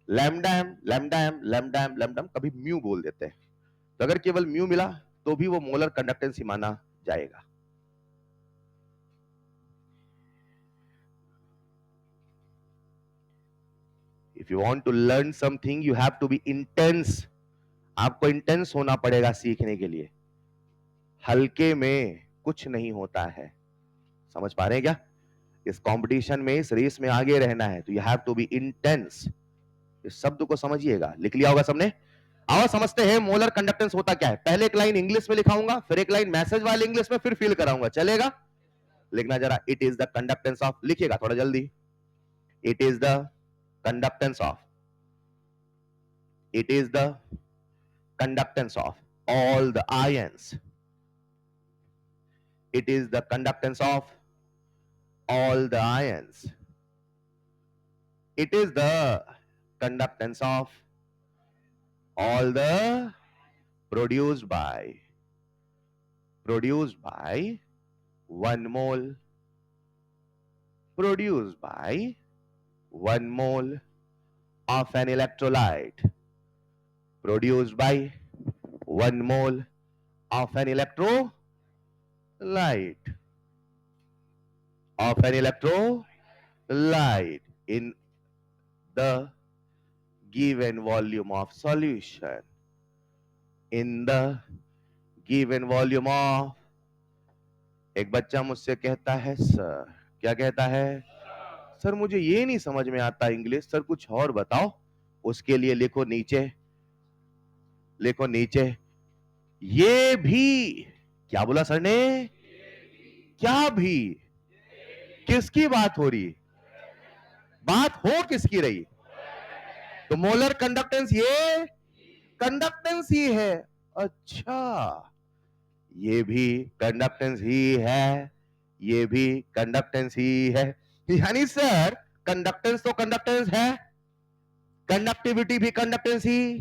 lambda M, lambda M, lambda M, lambda M, कभी म्यू बोल देते हैं। तो अगर केवल म्यू मिला तो भी वो मोलर कंडक्टेंस ही माना जाएगा। If you want to learn something you have to be intense. आपको इंटेंस होना पड़ेगा सीखने के लिए, हल्के में कुछ नहीं होता है। समझ पा रहे हैं क्या? इस कंपटीशन में, इस रेस में आगे रहना है तो you have to be intense. इस शब्द को समझिएगा, लिख लिया होगा सबने? आओ समझते हैं मोलर कंडक्टेंस होता क्या है। पहले एक लाइन इंग्लिश में लिखाऊंगा, फिर एक लाइन मैसेज वाले इंग्लिश में, फिर फील कराऊंगा, चलेगा? लिखना जरा, it is the conductance of, लिखिएगा थोड़ा जल्दी। It is the conductance of, it is the conductance of all the ions. It is the conductance of all the ions. It is the conductance of all the produced by 1 mole, produced by 1 mole of an electrolyte, produced by 1 mole of an electrolyte, of an electrolyte in the given volume of solution, in the given volume of। एक बच्चा मुझसे कहता है sir, क्या कहता है? Sir मुझे ये नहीं समझ में आता इंग्लिश, सर कुछ और बताओ। उसके लिए लिखो नीचे, लिखो नीचे, ये भी। क्या बोला सर ने? क्या भी? किसकी बात हो रही? बात हो किसकी रही? तो मोलर कंडक्टेंस ये कंडक्टेंस ही है। अच्छा, ये भी कंडक्टेंस ही है, ये भी कंडक्टेंस ही है। यानी सर कंडक्टेंस तो कंडक्टेंस है, कंडक्टिविटी भी कंडक्टेंस ही।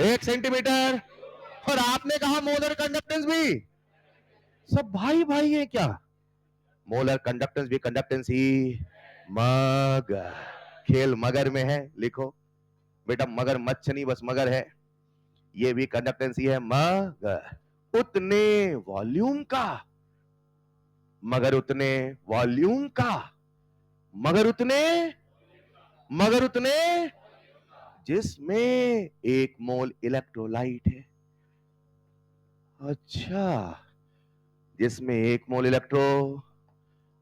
1 सेंटीमीटर, और आपने कहा मोलर कंडक्टेंस भी। सब भाई भाई है क्या? मोलर कंडक्टेंस भी कंडक्टेंस ही। मगर, खेल मगर में है, लिखो बेटा, मगर मच्छ नहीं, बस मगर है। ये भी कंडक्टेंस ही है, मगर उतने वॉल्यूम का, मगर उतने वॉल्यूम का, मगर उतने, मगर उतने जिसमें 1 मोल इलेक्ट्रोलाइट है। अच्छा, जिसमें 1 मोल इलेक्ट्रो।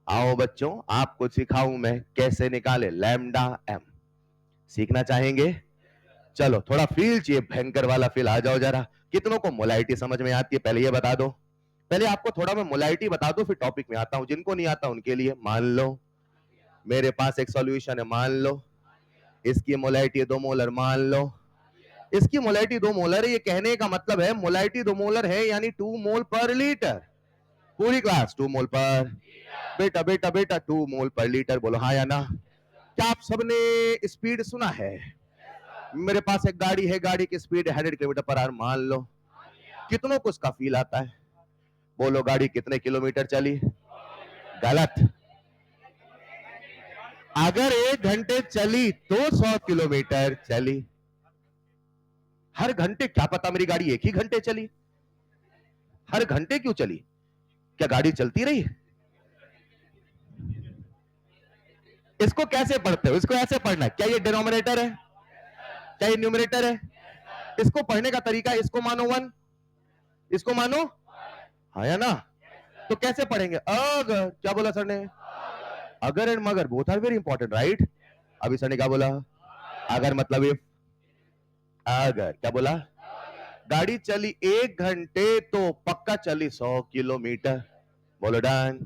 आओ बच्चों, आपको सिखाऊं मैं कैसे निकाले लैम्डा एम। सीखना चाहेंगे? चलो थोड़ा फील चाहिए, भयंकर वाला फील। आ जाओ जरा। कितनों को मोलाइटी समझ में आती है पहले ये बता दो। पहले आपको थोड़ा मैं मोलाइटी बता दूं, फिर टॉपिक में आता हूं। जिनको नहीं आता उनके लिए मान लो मेरे पास एक सॉल्यूशन है, मान लो इसकी मोलाइटी 2 मोलर, मान लो इसकी मोलाइटी 2 मोलर है। ये कहने का मतलब है मोलाइटी 2 मोलर है, यानी 2 मोल पर लीटर। पूरी क्लास 2 मोल पर, बेटा बेटा बेटा 2 मोल पर लीटर। बोलो हाँ या ना? क्या आप सबने स्पीड सुना है? मेरे पास एक गाड़ी है, गाड़ी की स्पीड 100 किलोमीटर पर आवर, मान लो। कितनों को उसका फील आता है? बोलो गाड़ी कितने किलोमीटर चली? गलत। अगर 1 घंटे चली तो 100 किलोमीटर चली। हर घंटे क्या पता मेरी गाड़ी 1 ही घंटे चली? हर घंटे क्यों चली? क्या गाड़ी चलती रही? इसको कैसे पढ़ते हो? इसको ऐसे पढ़ना है। क्या ये डिनोमिनेटर है? क्या ये न्यूमरेटर है? इसको पढ़ने का तरीका, इसको मानो 1, इसको मानो हाँ या ना? तो कैसे पढ़ेंगे? अगर, क्या बोला सर ने? अगर एंड मगर both are very important, right? अभी सर ने क्या बोला? अगर मतलब इफ। अगर क्या बोला? गाड़ी चली 1 घंटे तो पक्का चली 100 किलोमीटर। बोलो डन।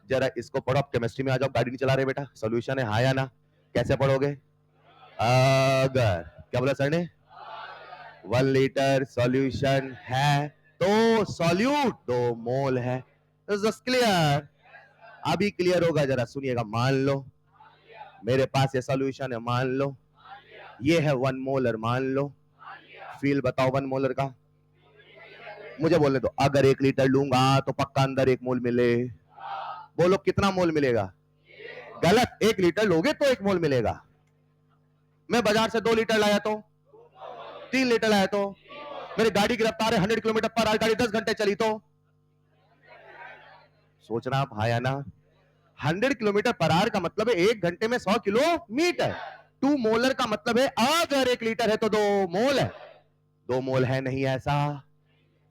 जरा इसको पढ़ो, आप केमिस्ट्री में आ जाओ, गाड़ी नहीं चला रहे बेटा, सॉल्यूशन है हाँ या ना, कैसे पढ़ोगे? अगर, क्या बोला सर ने? 1 लीटर सॉल्यूशन है तो सॉल्यूट 2 मोल है। क्लियर? अभी क्लियर होगा, जरा सुनिएगा। मान लो मेरे पास ये सॉल्यूशन है, मान लो ये है 1 मोलर, मान लो। फील बताओ 1 मोलर का, मुझे बोलने दो। अगर 1 लीटर लूंगा तो पक्का अंदर 1 मोल मिले। बोलो कितना मोल मिलेगा? गलत, 1 लीटर लोगे तो 1 मोल मिलेगा। मैं बाजार से 2 लीटर लाया तो 3 लीटर लाया तो मेरी गाड़ी की रफ्तार है 100 किलोमीटर पर आवर, गाड़ी 10 घंटे चली तो सोचना आप हाँ या ना? 100 किलोमीटर पर आवर का मतलब है 1 घंटे में 100 किलोमीटर। 2 मोलर का मतलब है अगर 1 लीटर है तो 2 मोल है। 2 मोल है नहीं ऐसा,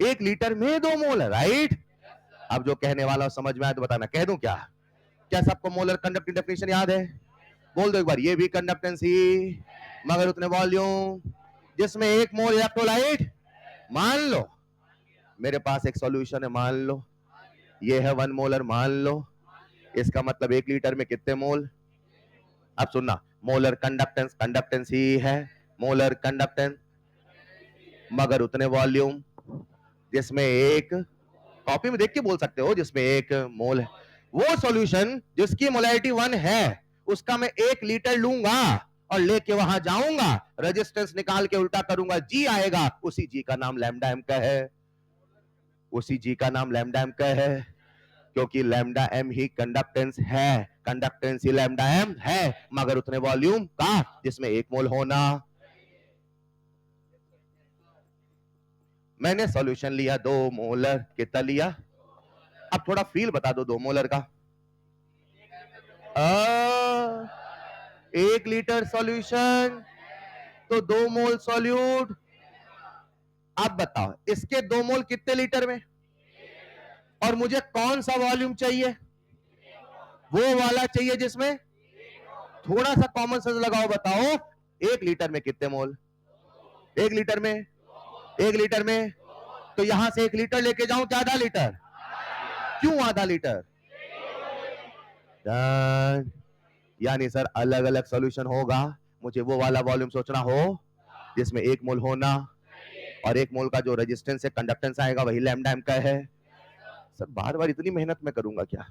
1 लीटर में 2 मोल है, राइट? अब जो कहने वाला समझ में आया तो बताना, कह दूं क्या? क्या सबको मोलर कंडक्टिंग डेफिनेशन याद है? बोल दो एक बार, ये भी कंडक्टेंस ही मगर उतने वॉल्यूम जिसमें 1 मोल इलेक्ट्रोलाइट। मान लो मेरे पास एक सॉल्यूशन है, मान लो ये है 1 मोलर, मान लो इसका मतलब 1 लीटर में कितने मोल? अब सुनना, मोलर कंडक्टेंस, कंडक्टेंस ही है मोलर कंडक्टेंस मगर उतने वॉल्यूम जिसमें एक, कॉपी में देख के बोल सकते हो, जिसमें 1 मोल है। वो सॉल्यूशन जिसकी मोलैरिटी 1 है उसका मैं 1 लीटर लूंगा और लेके वहां जाऊंगा, रेजिस्टेंस निकाल के उल्टा करूंगा, जी आएगा, उसी जी का नाम लैम्डा एम का है। उसी जी का नाम लैम्डा एम का है क्योंकि लैम्डा एम ही कंडक्टेंस है, कंडक्टेंस ही लैम्डा एम है मगर उतने वॉल्यूम का जिसमें 1 मोल होना। मैंने सॉल्यूशन लिया 2 मोलर, कितना लिया? अब थोड़ा फील बता दो 2 मोलर का। 1 लीटर सॉल्यूशन तो 2 मोल सॉल्यूट। अब बताओ इसके 2 मोल कितने लीटर में? और मुझे कौन सा वॉल्यूम चाहिए? वो वाला चाहिए जिसमें, थोड़ा सा कॉमन सेंस लगाओ, बताओ 1 लीटर में कितने मोल? 1 लीटर में, 1 लीटर में तो यहां से 1 लीटर लेके जाऊं क्या आधा लीटर? क्यों आधा लीटर? यानी सर अलग अलग सॉल्यूशन होगा, मुझे वो वाला वॉल्यूम सोचना हो जिसमें 1 मोल होना और 1 मोल का जो रेजिस्टेंस है, कंडक्टेंस आएगा, वही लैम्डा एम का है। सर बार बार इतनी मेहनत में करूंगा क्या?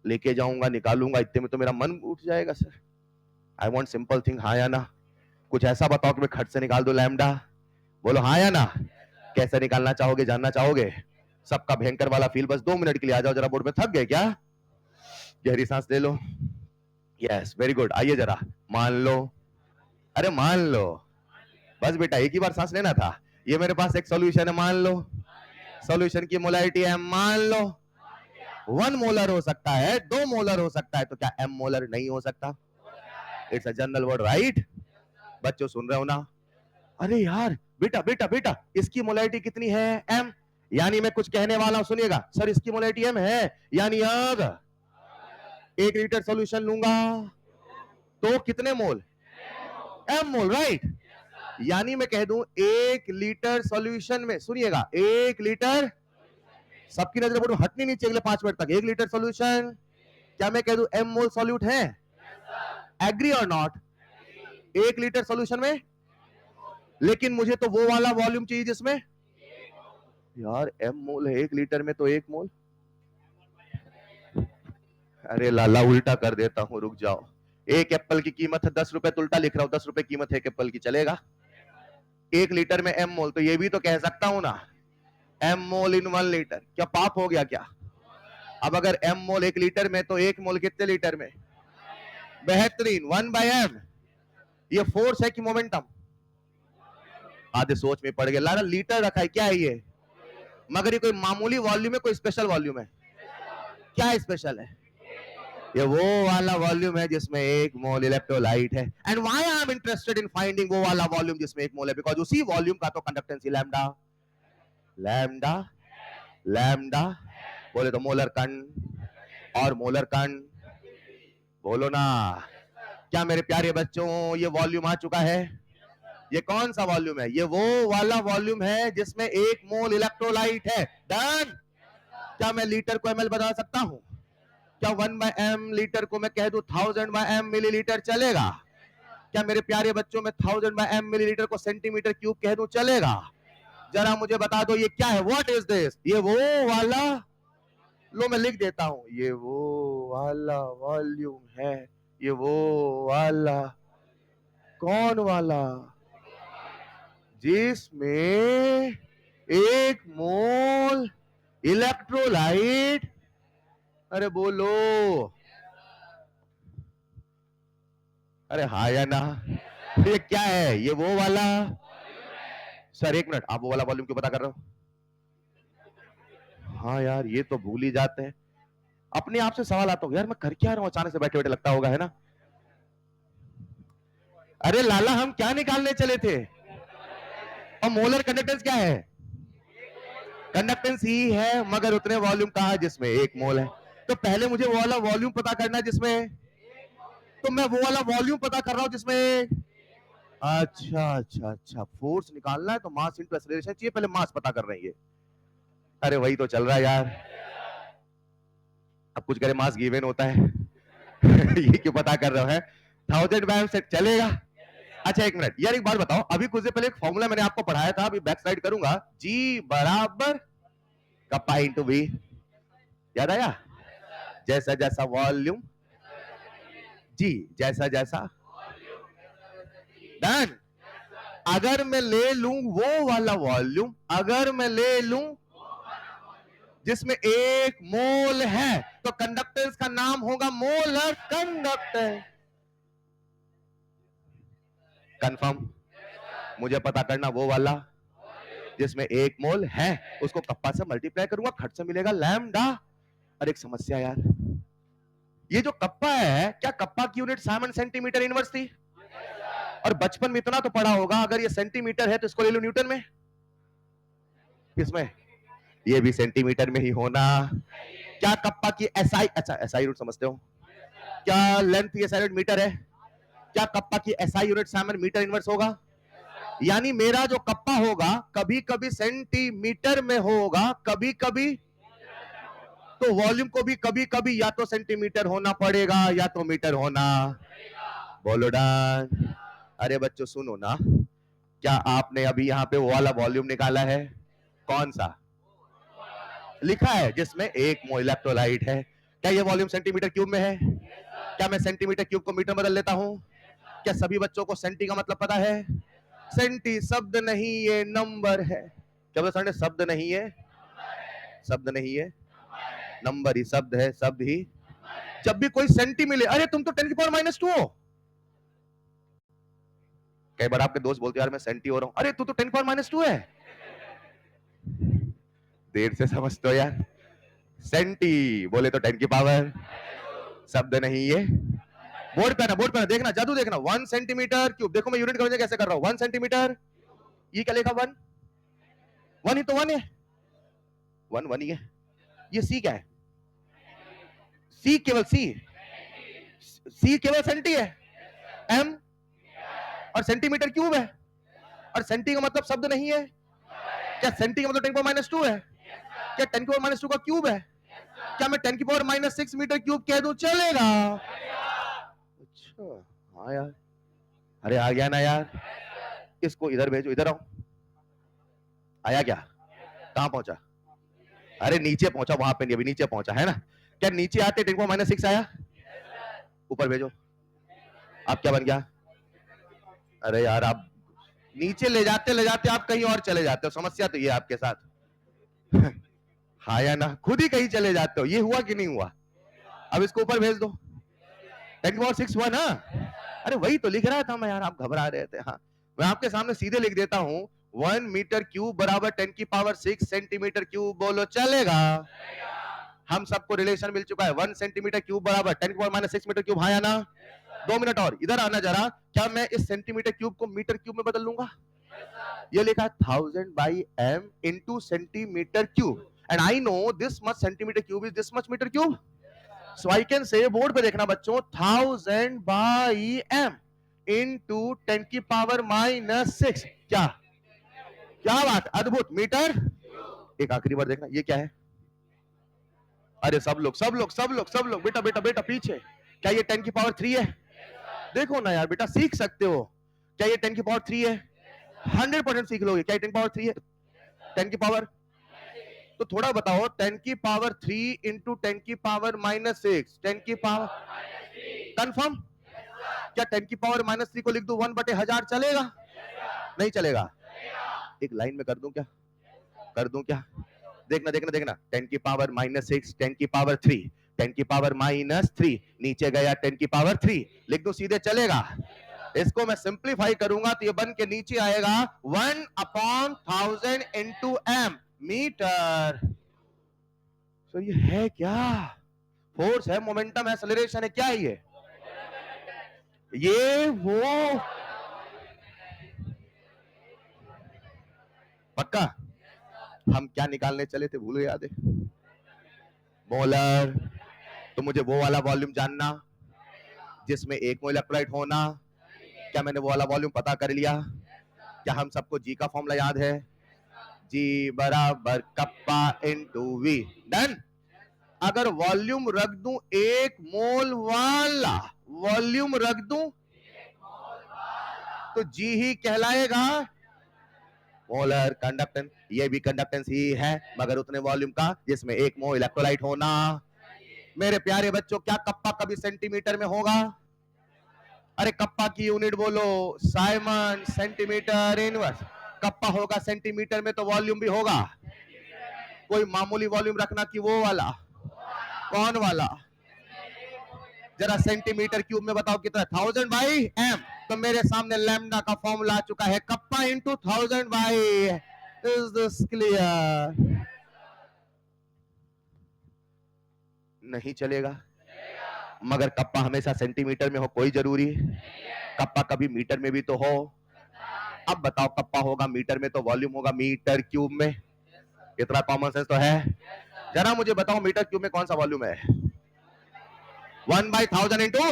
लेके जाऊंगा, निकालूंगा, इतने में तो मेरा मन उठ जाएगा sir. I want simple thing, हाँ या ना? कुछ ऐसा बताओ कि मैं खट से निकाल दो लैम्डा। बोलो हाँ या ना? कैसे निकालना चाहोगे, जानना चाहोगे? सबका भयंकर वाला फील, बस 2 मिनट के लिए आ जाओ जरा बोर्ड में। थक गए क्या? गहरी सांस ले लो। यस वेरी गुड, आइए जरा। मान लो, अरे मान लो, बस बेटा एक ही बार सांस लेना था। ये मेरे पास एक सॉल्यूशन है, मान लो सॉल्यूशन की मोलैरिटी है, मान लो 1 मोलर हो सकता है, 2 मोलर हो सकता है, तो क्या m मोलर नहीं हो सकता? It's a general word, right? बच्चों सुन रहे हो ना? अरे यार बेटा बेटा बेटा, इसकी मोलैरिटी कितनी है? m। यानी मैं कुछ कहने वाला हूं, सुनिएगा। सर इसकी मोलैरिटी m है, यानी अगर 1 लीटर सॉल्यूशन लूंगा तो कितने मोल? m मोल, राइट? यानी मैं कह दूं 1 लीटर सॉल्यूशन में, सुनिएगा, 1 लीटर, सबकी नजर बोर्ड में हटनी नहीं चाहिए अगले 5 मिनट तक। 1 लीटर सॉल्यूशन, क्या मैं कह दूं m मोल सॉल्यूट है? एग्री और नॉट? 1 लीटर सॉल्यूशन में, लेकिन मुझे तो वो वाला वॉल्यूम चाहिए जिसमें, यार m मोल है 1 लीटर में तो 1 मोल। अरे लाला उल्टा कर देता हूं, रुक जाओ। 1 एप्पल की कीमत है 10 रुपए, तो उल्टा लिख रहा हूं, 10 रुपए कीमत है 1 एप्पल की, चलेगा? 1 लीटर में m मोल, तो ये भी तो कह सकता हूं ना, m मोल इन 1 लीटर। क्या पाप हो गया क्या? अब अगर m मोल 1 लीटर में तो 1 मोल कितने लीटर में? बेहतरीन, 1/m। ये फोर्स है कि मोमेंटम? आधे सोच में पड़ गए। लाला लीटर रखा है, क्या है ये? मगर ये कोई मामूली वॉल्यूम है, कोई स्पेशल वॉल्यूम है? क्या स्पेशल है? ये वो वाला वॉल्यूम है जिसमें 1 मोल इलेक्ट्रोलाइट है। And why I am interested in finding वो वाला वॉल्यूम जिसमें 1 मोल है, बिकॉज उसी वॉल्यूम का तो कंडक्टेंस ही लैम्डा। लैम्डा लैम्डा बोले तो मोलर कण और मोलर कण, बोलो ना। क्या मेरे प्यारे बच्चों ये वॉल्यूम आ चुका है? ये कौन सा वॉल्यूम है? ये वो वाला वॉल्यूम है जिसमें 1 मोल इलेक्ट्रोलाइट है। डन? क्या मैं लीटर को ml बदल सकता हूं? क्या 1/m लीटर को मैं कह दूं 1000/m मिलीलीटर चलेगा? क्या मेरे प्यारे बच्चों में 1000/m मिलीलीटर को सेंटीमीटर क्यूब कह दूं चलेगा? जरा मुझे बता दो ये क्या है? What is this? ये वो वाला, लो मैं लिख देता हूं, ये वो वाला वॉल्यूम है। ये वो वाला, कौन वाला? जिसमें 1 मोल इलेक्ट्रोलाइट, अरे बोलो, अरे हाँ या ना? ये क्या है? ये वो वाला। सर 1 मिनट, आप वो वाला वॉल्यूम क्यों पता कर रहे हो? हाँ यार, ये तो भूल ही जाते हैं। अपने आप से सवाल आता हो, यार मैं कर क्या रहा हूं, अचानक से बैठे बैठे लगता होगा, है ना? अरे लाला, हम क्या निकालने चले थे? और मोलर कंडक्टेंस क्या है? कंडक्टेंस ही है, मगर उतने वॉल्यूम कहा है जिसमें 1 मोल है। तो पहले मुझे वो वाला वॉल्यूम पता करना है जिसमें, तो मैं वो वाला वॉल्यूम पता कर रहा हूं जिसमें, अच्छा अच्छा अच्छा, फोर्स निकालना है तो मास इनटू एक्सेलरेशन चाहिए, पहले मास पता कर रहे हैं ये। अरे वही तो चल रहा है यार। अब कुछ करे मास गिवन होता है। ये क्यों पता कर रहे हो? है 1000 से चलेगा? अच्छा 1 मिनट यार, एक बात बताओ, अभी कुछ देर पहले एक फॉर्मूला मैंने आपको पढ़ाया था, अभी बैक स्लाइड करूंगा, G बराबर कप्पा इंटू V, याद आया? जैसा जैसा वॉल्यूम, जी जैसा जैसा, डन। अगर मैं ले लूं वो वाला वॉल्यूम, अगर मैं ले लूं जिसमें 1 मोल है, तो कंडक्टेंस का नाम होगा मोलर कंडक्टेंस। कंफर्म? मुझे पता करना वो वाला जिसमें 1 मोल है, उसको कप्पा से मल्टीप्लाई करूंगा, खट से मिलेगा लैम्डा। अरे एक समस्या यार, ये जो कप्पा है, क्या कप्पा की यूनिट साइमन सेंटीमीटर इनवर्स थी? और बचपन में इतना तो पढ़ा होगा, अगर ये सेंटीमीटर है तो इसको ले लो न्यूटन में। किसमें? ये भी सेंटीमीटर में ही होना। क्या कप्पा की एसआई, अच्छा एसआई यूनिट समझते हो? क्या लेंथ ये साइड मीटर है? क्या कप्पा की SI unit siemens metre inverse होगा? यानी मेरा जो कप्पा होगा कभी कभी सेंटीमीटर में होगा, कभी कभी, तो वॉल्यूम को भी कभी कभी या तो सेंटीमीटर होना पड़ेगा या तो मीटर होना। बोलो डन। अरे बच्चों सुनो ना, क्या आपने अभी यहां पे वो वाला वॉल्यूम निकाला है? कौन सा लिखा है? जिसमें 1 मोल इलेक्ट्रोलाइट है। क्या ये वॉल्यूम सेंटीमीटर क्यूब में है? क्या मैं सेंटीमीटर क्यूब को मीटर बदल लेता हूं? क्या सभी बच्चों को सेंटी का मतलब पता है? सेंटी शब्द नहीं, ये नंबर है। क्या बोला सर ने? शब्द नहीं है, शब्द नहीं है, नंबर ही शब्द है, शब्द ही। जब भी कोई सेंटी मिले, अरे तुम तो 10⁻² हो। कई बार आपके दोस्त बोलते यार मैं सेंटी हो रहा हूं, अरे तू तो 10⁻² है। देर से समझते हो यार। सेंटी बोले तो 10 की पावर, शब्द नहीं ये। बोर्ड पे ना, बोर्ड पे ना, देखना जादू देखना। 1 सेंटीमीटर क्यूब, देखो मैं यूनिट कन्वर्जन कैसे कर रहा हूं। 1 सेंटीमीटर, ये क्या लिखा? 1 1 ही तो 1 है, 1 1 ही है। ये सी क्या है? सी केवल सी केवल सेंटी है। एम और सेंटीमीटर क्यूब है, और सेंटी का मतलब शब्द नहीं है। क्या सेंटी का मतलब 10⁻² है? क्या 10⁻² का क्यूब है? क्या मैं 10⁻6 मीटर क्यूब कह दूं चलेगा? अच्छा हाँ यार, अरे आ गया ना यार। इसको इधर भेजो, इधर आओ। आया क्या? कहां पहुंचा? अरे नीचे पहुंचा, वहां पे नहीं, अभी नीचे पहुंचा है ना। क्या नीचे आते 10⁻6 आया? ऊपर भेजो। आप क्या बन गया? अरे यार आप नीचे ले जाते आप कहीं और चले जाते हो, समस्या तो ये आपके साथ। हाँ या ना, खुद ही कहीं चले जाते हो। ये हुआ कि नहीं हुआ? अब इसको ऊपर भेज दो। 10⁻6 हुआ ना? अरे वही तो लिख रहा था मैं यार, आप घबरा रहे थे। हाँ मैं आपके सामने सीधे लिख देता हूं, 1 मीटर क्यूब बराबर 10⁻6 सेंटीमीटर क्यूब, बोलो चलेगा? हम सबको रिलेशन मिल चुका है, 1 सेंटीमीटर क्यूब बराबर 10⁻6 मीटर क्यूब, हाँ या ना? 2 मिनट और इधर आना जरा। क्या मैं इस सेंटीमीटर क्यूब को मीटर क्यूब में बदल लूंगा? ये लिखा 1000/m into centimetre cube, and I know this much centimetre cube is this much metre cube, so I can say, board पे देखना बच्चों, 1000/m into 10⁻⁻6। क्या क्या बात, अद्भुत, मीटर। एक आखिरी बार देखना, ये क्या है? अरे सब लोग सब लोग सब लोग सब लोग, बेटा बेटा बेटा पीछे। क्या ये 10 की पावर 3 है? देखो ना यार बेटा, सीख सकते हो। क्या ये 10 की पावर 3 है? 100% सीख लोगे। क्या ये 10 की पावर 3 है? 10 की पावर, तो थोड़ा बताओ, 10 की पावर 3 इंटू 10 की पावर -6, 10 की पावर, कंफर्म? क्या 10 की पावर -3 को लिख दो 1/1000, चलेगा? नहीं चलेगा। एक लाइन में कर दूं क्या? कर दूं क्या? देखना देखना देखना, 10 की पावर -6, 10 की पावर 3, 10 की पावर -3, नीचे गया 10 की पावर 3, लिख दो सीधे, चलेगा? इसको मैं सिंप्लीफाई करूंगा तो ये बन के नीचे आएगा 1/1000 इंटू एम मीटर। तो ये है क्या? फोर्स है, मोमेंटम है, एक्सेलरेशन है, क्या है ये वो पक्का? हम क्या निकालने चले थे, भूल याद है? मोलर। तो मुझे वो वाला वॉल्यूम जानना जिसमें एक मोल इलेक्ट्रोलाइट होना। क्या मैंने वो वाला वॉल्यूम पता कर लिया? क्या हम सबको जी का फॉर्मूला याद है? जी बराबर कप्पा इंटू वी। डन। अगर वॉल्यूम रख दूं 1 मोल वाला, वॉल्यूम रख दूं तो जी ही कहलाएगा मोलर कंडक्टेंस। ये भी कंडक्टेंस ही है, मगर उतने वॉल्यूम का जिसमें 1 मोल इलेक्ट्रोलाइट होना। मेरे प्यारे बच्चों, क्या कप्पा कभी सेंटीमीटर में होगा? अरे कप्पा की यूनिट बोलो, साइमन, सेंटीमीटर इनवर्स। कप्पा होगा सेंटीमीटर में तो वॉल्यूम भी होगा। कोई मामूली वॉल्यूम रखना कि वो वाला? कौन वाला? जरा सेंटीमीटर क्यूब में बताओ कितना? 1000/m। तो मेरे सामने लैम्डा का फॉर्मूला आ चुका है, kappa into 1000/। Is this clear? नहीं चलेगा। मगर कप्पा हमेशा सेंटीमीटर में हो कोई जरूरी? कप्पा कभी मीटर में भी तो हो। अब बताओ, कप्पा होगा मीटर में तो वॉल्यूम होगा मीटर क्यूब में। इतना कॉमन सेंस तो है। जरा मुझे बताओ, मीटर क्यूब में कौन सा वॉल्यूम है? 1/1000 इंटू,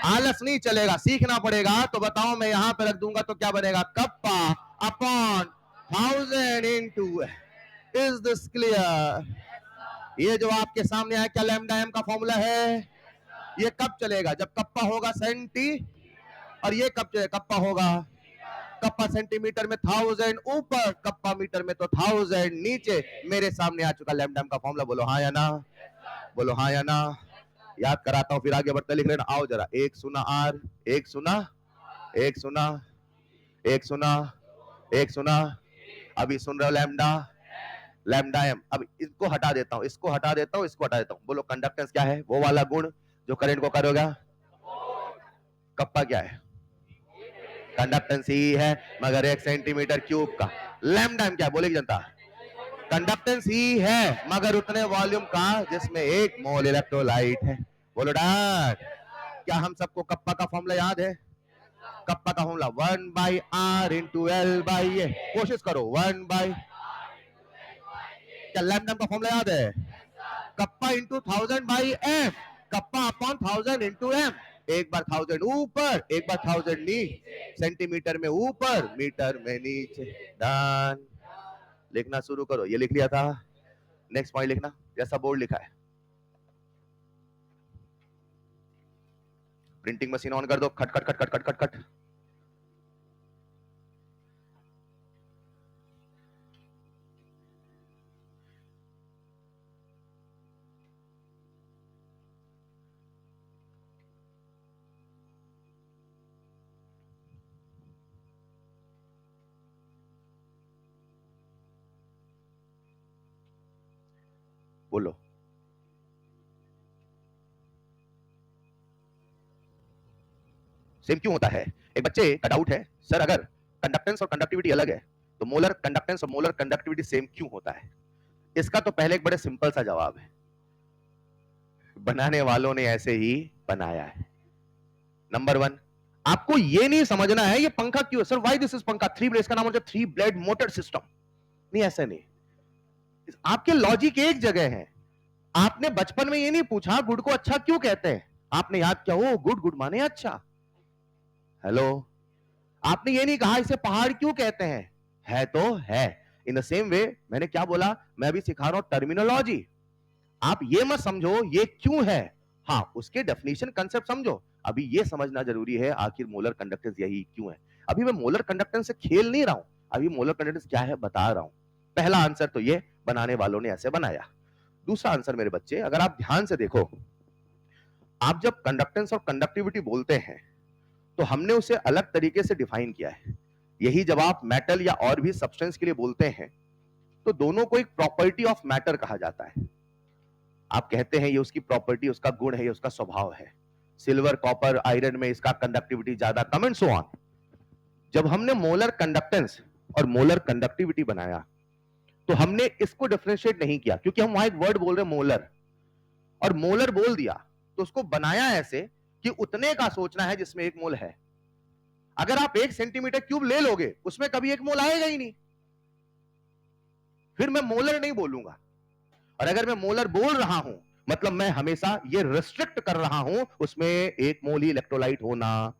आलस नहीं चलेगा, सीखना पड़ेगा। तो बताओ, मैं यहां पे रख दूंगा तो क्या बनेगा? Kappa upon 1000 into. Is this clear? ये जो आपके सामने है, क्या लैम्डा एम का फॉर्मूला है? ये कब चलेगा? जब कप्पा होगा सेंटी, और ये कब चलेगा? कप्पा होगा, कप्पा सेंटीमीटर में 1000 ऊपर, कप्पा मीटर में तो 1000 नीचे। मेरे सामने आ चुका लैम्डा एम का फॉर्मूला। बोलो हाँ या ना? बोलो हाँ या ना? याद कराता हूं, फिर आगे बढ़ते लिख लेना। आओ जरा, 1 सुना आर, 1 सुना, 1 सुना, 1 सुना, 1 सुना। अभी सुन रहे हो लैम्डा, लैम्डा एम। अब इसको हटा देता हूं, इसको हटा देता हूं, इसको हटा देता हूं। बोलो कंडक्टेंस क्या है? वो वाला गुण जो करंट को करोगा। कप्पा क्या है? कंडक्टेंस ही है, मगर 1 सेंटीमीटर क्यूब का। लैम्डा एम क्या है? बोलेगी जनता? कंडक्टेंस ही है, मगर उतने वॉल्यूम का जिसमें 1 मोल इलेक्ट्रोलाइट है। बोलो डैड, क्या हम सबको कप्पा का फॉर्मूला याद है? कप्पा का formula 1/r into L by A. कोशिश करो, 1/। क्या लैम्डा का फॉर्मूला याद है? Kappa into 1000/m, kappa upon 1000 into M. एक बार 1000 ऊपर, एक बार 1000 नीचे, सेंटीमीटर में ऊपर, मीटर में नीचे। डन। लिखना शुरू करो। ये लिख लिया था, नेक्स्ट पॉइंट लिखना जैसा बोर्ड लिखा है। प्रिंटिंग मशीन ऑन कर दो। खट खट खट खट खट खट खट। बोलो। सेम क्यों होता है? एक बच्चे का डाउट है, सर अगर कंडक्टेंस और कंडक्टिविटी अलग है तो मोलर कंडक्टेंस और मोलर कंडक्टिविटी सेम क्यों होता है? इसका तो पहले एक बड़े सिंपल सा जवाब है, बनाने वालों ने ऐसे ही बनाया है। नंबर 1, आपको ये नहीं समझना है ये पंखा क्यों है। सर व्हाई दिस इज पंखा? 3 ब्लेड, इसका नाम होता है 3 ब्लेड मोटर सिस्टम। नहीं, ऐसा नहीं। आपके लॉजिक एक जगह है। आपने बचपन में ये नहीं पूछा गुड को अच्छा क्यों कहते हैं। आपने याद किया, ओ गुड, गुड माने अच्छा। हेलो। आपने ये नहीं कहा इसे पहाड़ क्यों कहते हैं, है तो है। इन द सेम वे मैंने क्या बोला, मैं भी सिखा रहा हूं टर्मिनोलॉजी। आप ये मत समझो ये क्यों है, हाँ उसके डेफिनेशन कंसेप्ट समझो। अभी ये समझना जरूरी है आखिर मोलर कंडक्टेंस यही क्यों है। अभी मैं मोलर कंडक्टेंस से खेल नहीं रहा हूं, अभी मोलर कंडक्टेंस क्या है बता रहा हूं। पहला आंसर तो ये बनाने वालों ने ऐसे बनाया। दूसरा आंसर मेरे बच्चे, अगर आप ध्यान से देखो, आप जब कंडक्टेंस और कंडक्टिविटी बोलते हैं तो हमने उसे अलग तरीके से डिफाइन किया है। यही जब आप मेटल या और भी सब्सटेंस के लिए बोलते हैं तो दोनों को एक प्रॉपर्टी ऑफ मैटर कहा जाता है। आप कहते हैं ये उसकी प्रॉपर्टी, उसका गुण है, ये उसका स्वभाव है। सिल्वर, कॉपर, आयरन में इसका कंडक्टिविटी ज्यादा, कम एंड सो ऑन। जब हमने मोलर कंडक्टेंस और मोलर कंडक्टिविटी बनाया तो हमने इसको डिफरेंशिएट नहीं किया, क्योंकि हम वहां एक वर्ड बोल रहे हैं मोलर, और मोलर बोल दिया तो उसको बनाया ऐसे कि उतने का सोचना है जिसमें एक मोल है। अगर आप 1 सेंटीमीटर क्यूब ले लोगे उसमें कभी एक मोल आएगा ही नहीं, फिर मैं मोलर नहीं बोलूंगा। और अगर मैं मोलर बोल रहा हूं मतलब मैं हमेशा ये रिस्ट्रिक्ट कर रहा हूं उसमें एक मोल ही इलेक्ट्रोलाइट होना।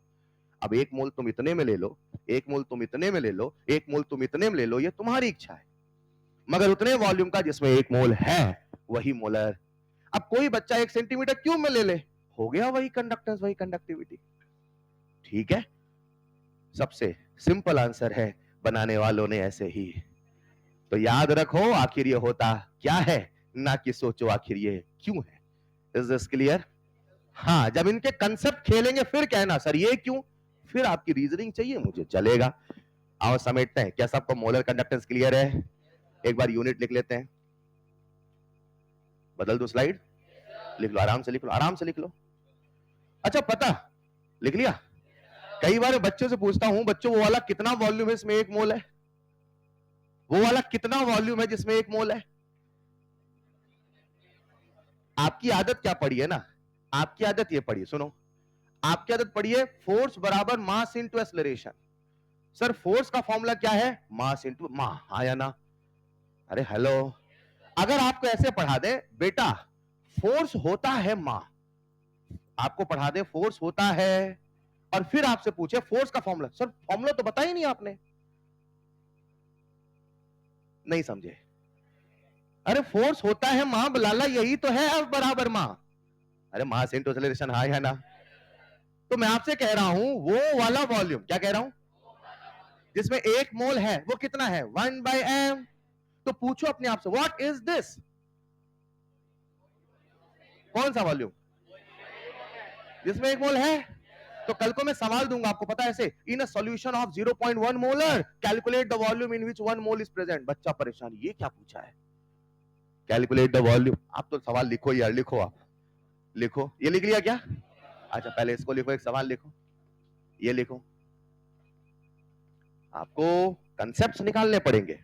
अब एक मोल तुम इतने में ले लो, एक मोल तुम इतने में ले लो, एक मोल तुम इतने में ले लो, ये तुम्हारी इच्छा है, मगर उतने वॉल्यूम का जिसमें एक मोल है वही मोलर। अब कोई बच्चा 1 सेंटीमीटर क्यूब में ले ले, हो गया वही कंडक्टेंस, वही कंडक्टिविटी। ठीक है, सबसे सिंपल आंसर है बनाने वालों ने ऐसे ही। तो याद रखो आखिर ये होता क्या है, ना कि सोचो आखिर ये क्यों है। Is this clear? हाँ, जब इनके कंसेप्ट खेलेंगे फिर कहना सर ये क्यों, फिर आपकी रीजनिंग चाहिए मुझे, चलेगा। आओ समेटते हैं, क्या सबको मोलर कंडक्टेंस क्लियर है? एक बार यूनिट लिख लेते हैं। बदल दो स्लाइड, लिख लो, आराम से लिख लो, आराम से लिख लो। अच्छा पता, लिख लिया? कई बार बच्चों से पूछता हूं, बच्चों वो वाला कितना वॉल्यूम है इसमें एक मोल है, वो वाला कितना वॉल्यूम है जिसमें एक मोल है। आपकी आदत क्या पड़ी है ना, आपकी आदत ये पड़ी, सुनो, आपकी आदत पड़ी है फोर्स बराबर mass into acceleration. Sir force का फॉर्मूला क्या है, मास इंटू मा, हाँ या ना? अरे हेलो, अगर आपको ऐसे पढ़ा दे बेटा फोर्स होता है मा, आपको पढ़ा दे फोर्स होता है, और फिर आपसे पूछे फोर्स का फॉर्मूला, सर फॉर्मूला तो बताया ही नहीं आपने, नहीं समझे? अरे फोर्स होता है मां लाला, यही तो है F बराबर मां। अरे मास इंटू एक्सेलरेशन, हाँ है ना? तो मैं आपसे कह रहा हूं वो वाला वॉल्यूम, क्या कह रहा हूं, जिसमें एक मोल है वो कितना है, 1/m। तो पूछो अपने आप से व्हाट इज दिस, कौन सा वॉल्यूम जिसमें एक मोल है। तो कल को मैं सवाल दूंगा आपको, पता है ऐसे, in a solution of 0.1 molar calculate the volume in which 1 mole is present. बच्चा परेशान, ये क्या पूछा है, कैलकुलेट द वॉल्यूम। आप तो सवाल लिखो यार, लिखो, आप लिखो, ये लिख लिया क्या? अच्छा पहले इसको लिखो, एक सवाल लिखो, ये लिखो, आपको कंसेप्ट्स निकालने पड़ेंगे।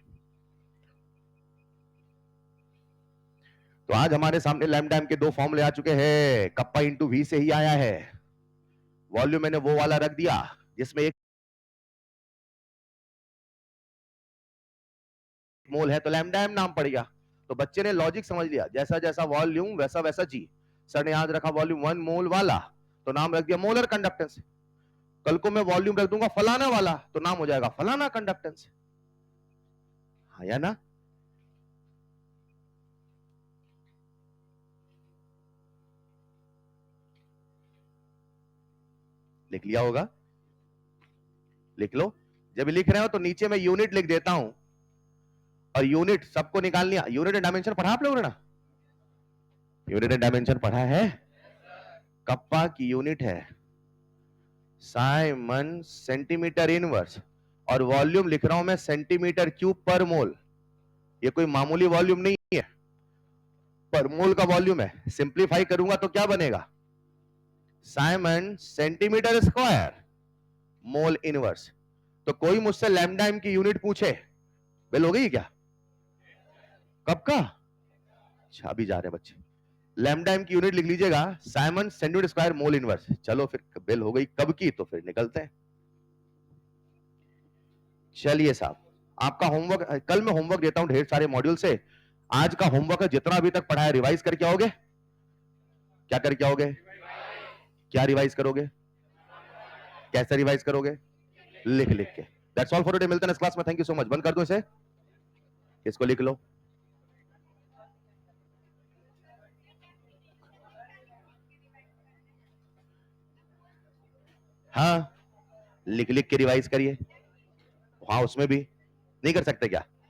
तो आज हमारे सामने लैम्डा एम के दो फॉर्मूले आ चुके हैं, कप्पा इंटू वी से ही आया है। वॉल्यूम मैंने वो वाला रख दिया जिसमें एक मोल है, तो लैम्डा एम नाम पड़ गया। तो बच्चे ने लॉजिक समझ लिया, जैसा जैसा वॉल्यूम वैसा वैसा जी। सर ने आज रखा वॉल्यूम 1 मोल वाला, तो नाम रख दिया मोलर कंडक्टेंस। कल को मैं वॉल्यूम रख दूंगा फलाना वाला, तो नाम हो जाएगा फलाना कंडक्टेंस, हाँ या ना? लिख लिया होगा, लिख लो। जब लिख रहे हो तो नीचे मैं यूनिट लिख देता हूं, और यूनिट सबको निकालनी है। यूनिट एंड डायमेंशन पढ़ा आप लोगों ने ना, यूनिट एंड डायमेंशन पढ़ा है। कप्पा की यूनिट है साइमन सेंटीमीटर इनवर्स, और वॉल्यूम लिख रहा हूं मैं सेंटीमीटर क्यूब पर मोल। ये कोई मामूली वॉल्यूम नहीं है, पर मोल का वॉल्यूम है। सिंप्लीफाई करूंगा तो क्या बनेगा, Simon centimetre square mole inverse. तो कोई मुझसे लैम्डा एम की यूनिट पूछे, बेल हो गई क्या? कब का? अच्छा अभी जा रहे हैं बच्चे, लैम्डा एम की यूनिट लिख लीजिएगा, Simon centimetre square mole inverse. चलो फिर बेल हो गई कब की, तो फिर निकलते हैं। चलिए साहब, आपका होमवर्क, कल मैं होमवर्क देता हूं ढेर सारे मॉड्यूल से। आज का होमवर्क है जितना अभी तक पढ़ा है रिवाइज करके आओगे। क्या करके आओगे, क्या रिवाइज करोगे, कैसे रिवाइज करोगे, लिख लिख के। दैट्स ऑल फॉर टुडे, मिलते हैं इस क्लास में। Thank you so much. बंद कर दो इसे, इसको लिख लो। हाँ, लिख लिख के रिवाइज करिए। हाँ, उसमें भी नहीं कर सकते क्या?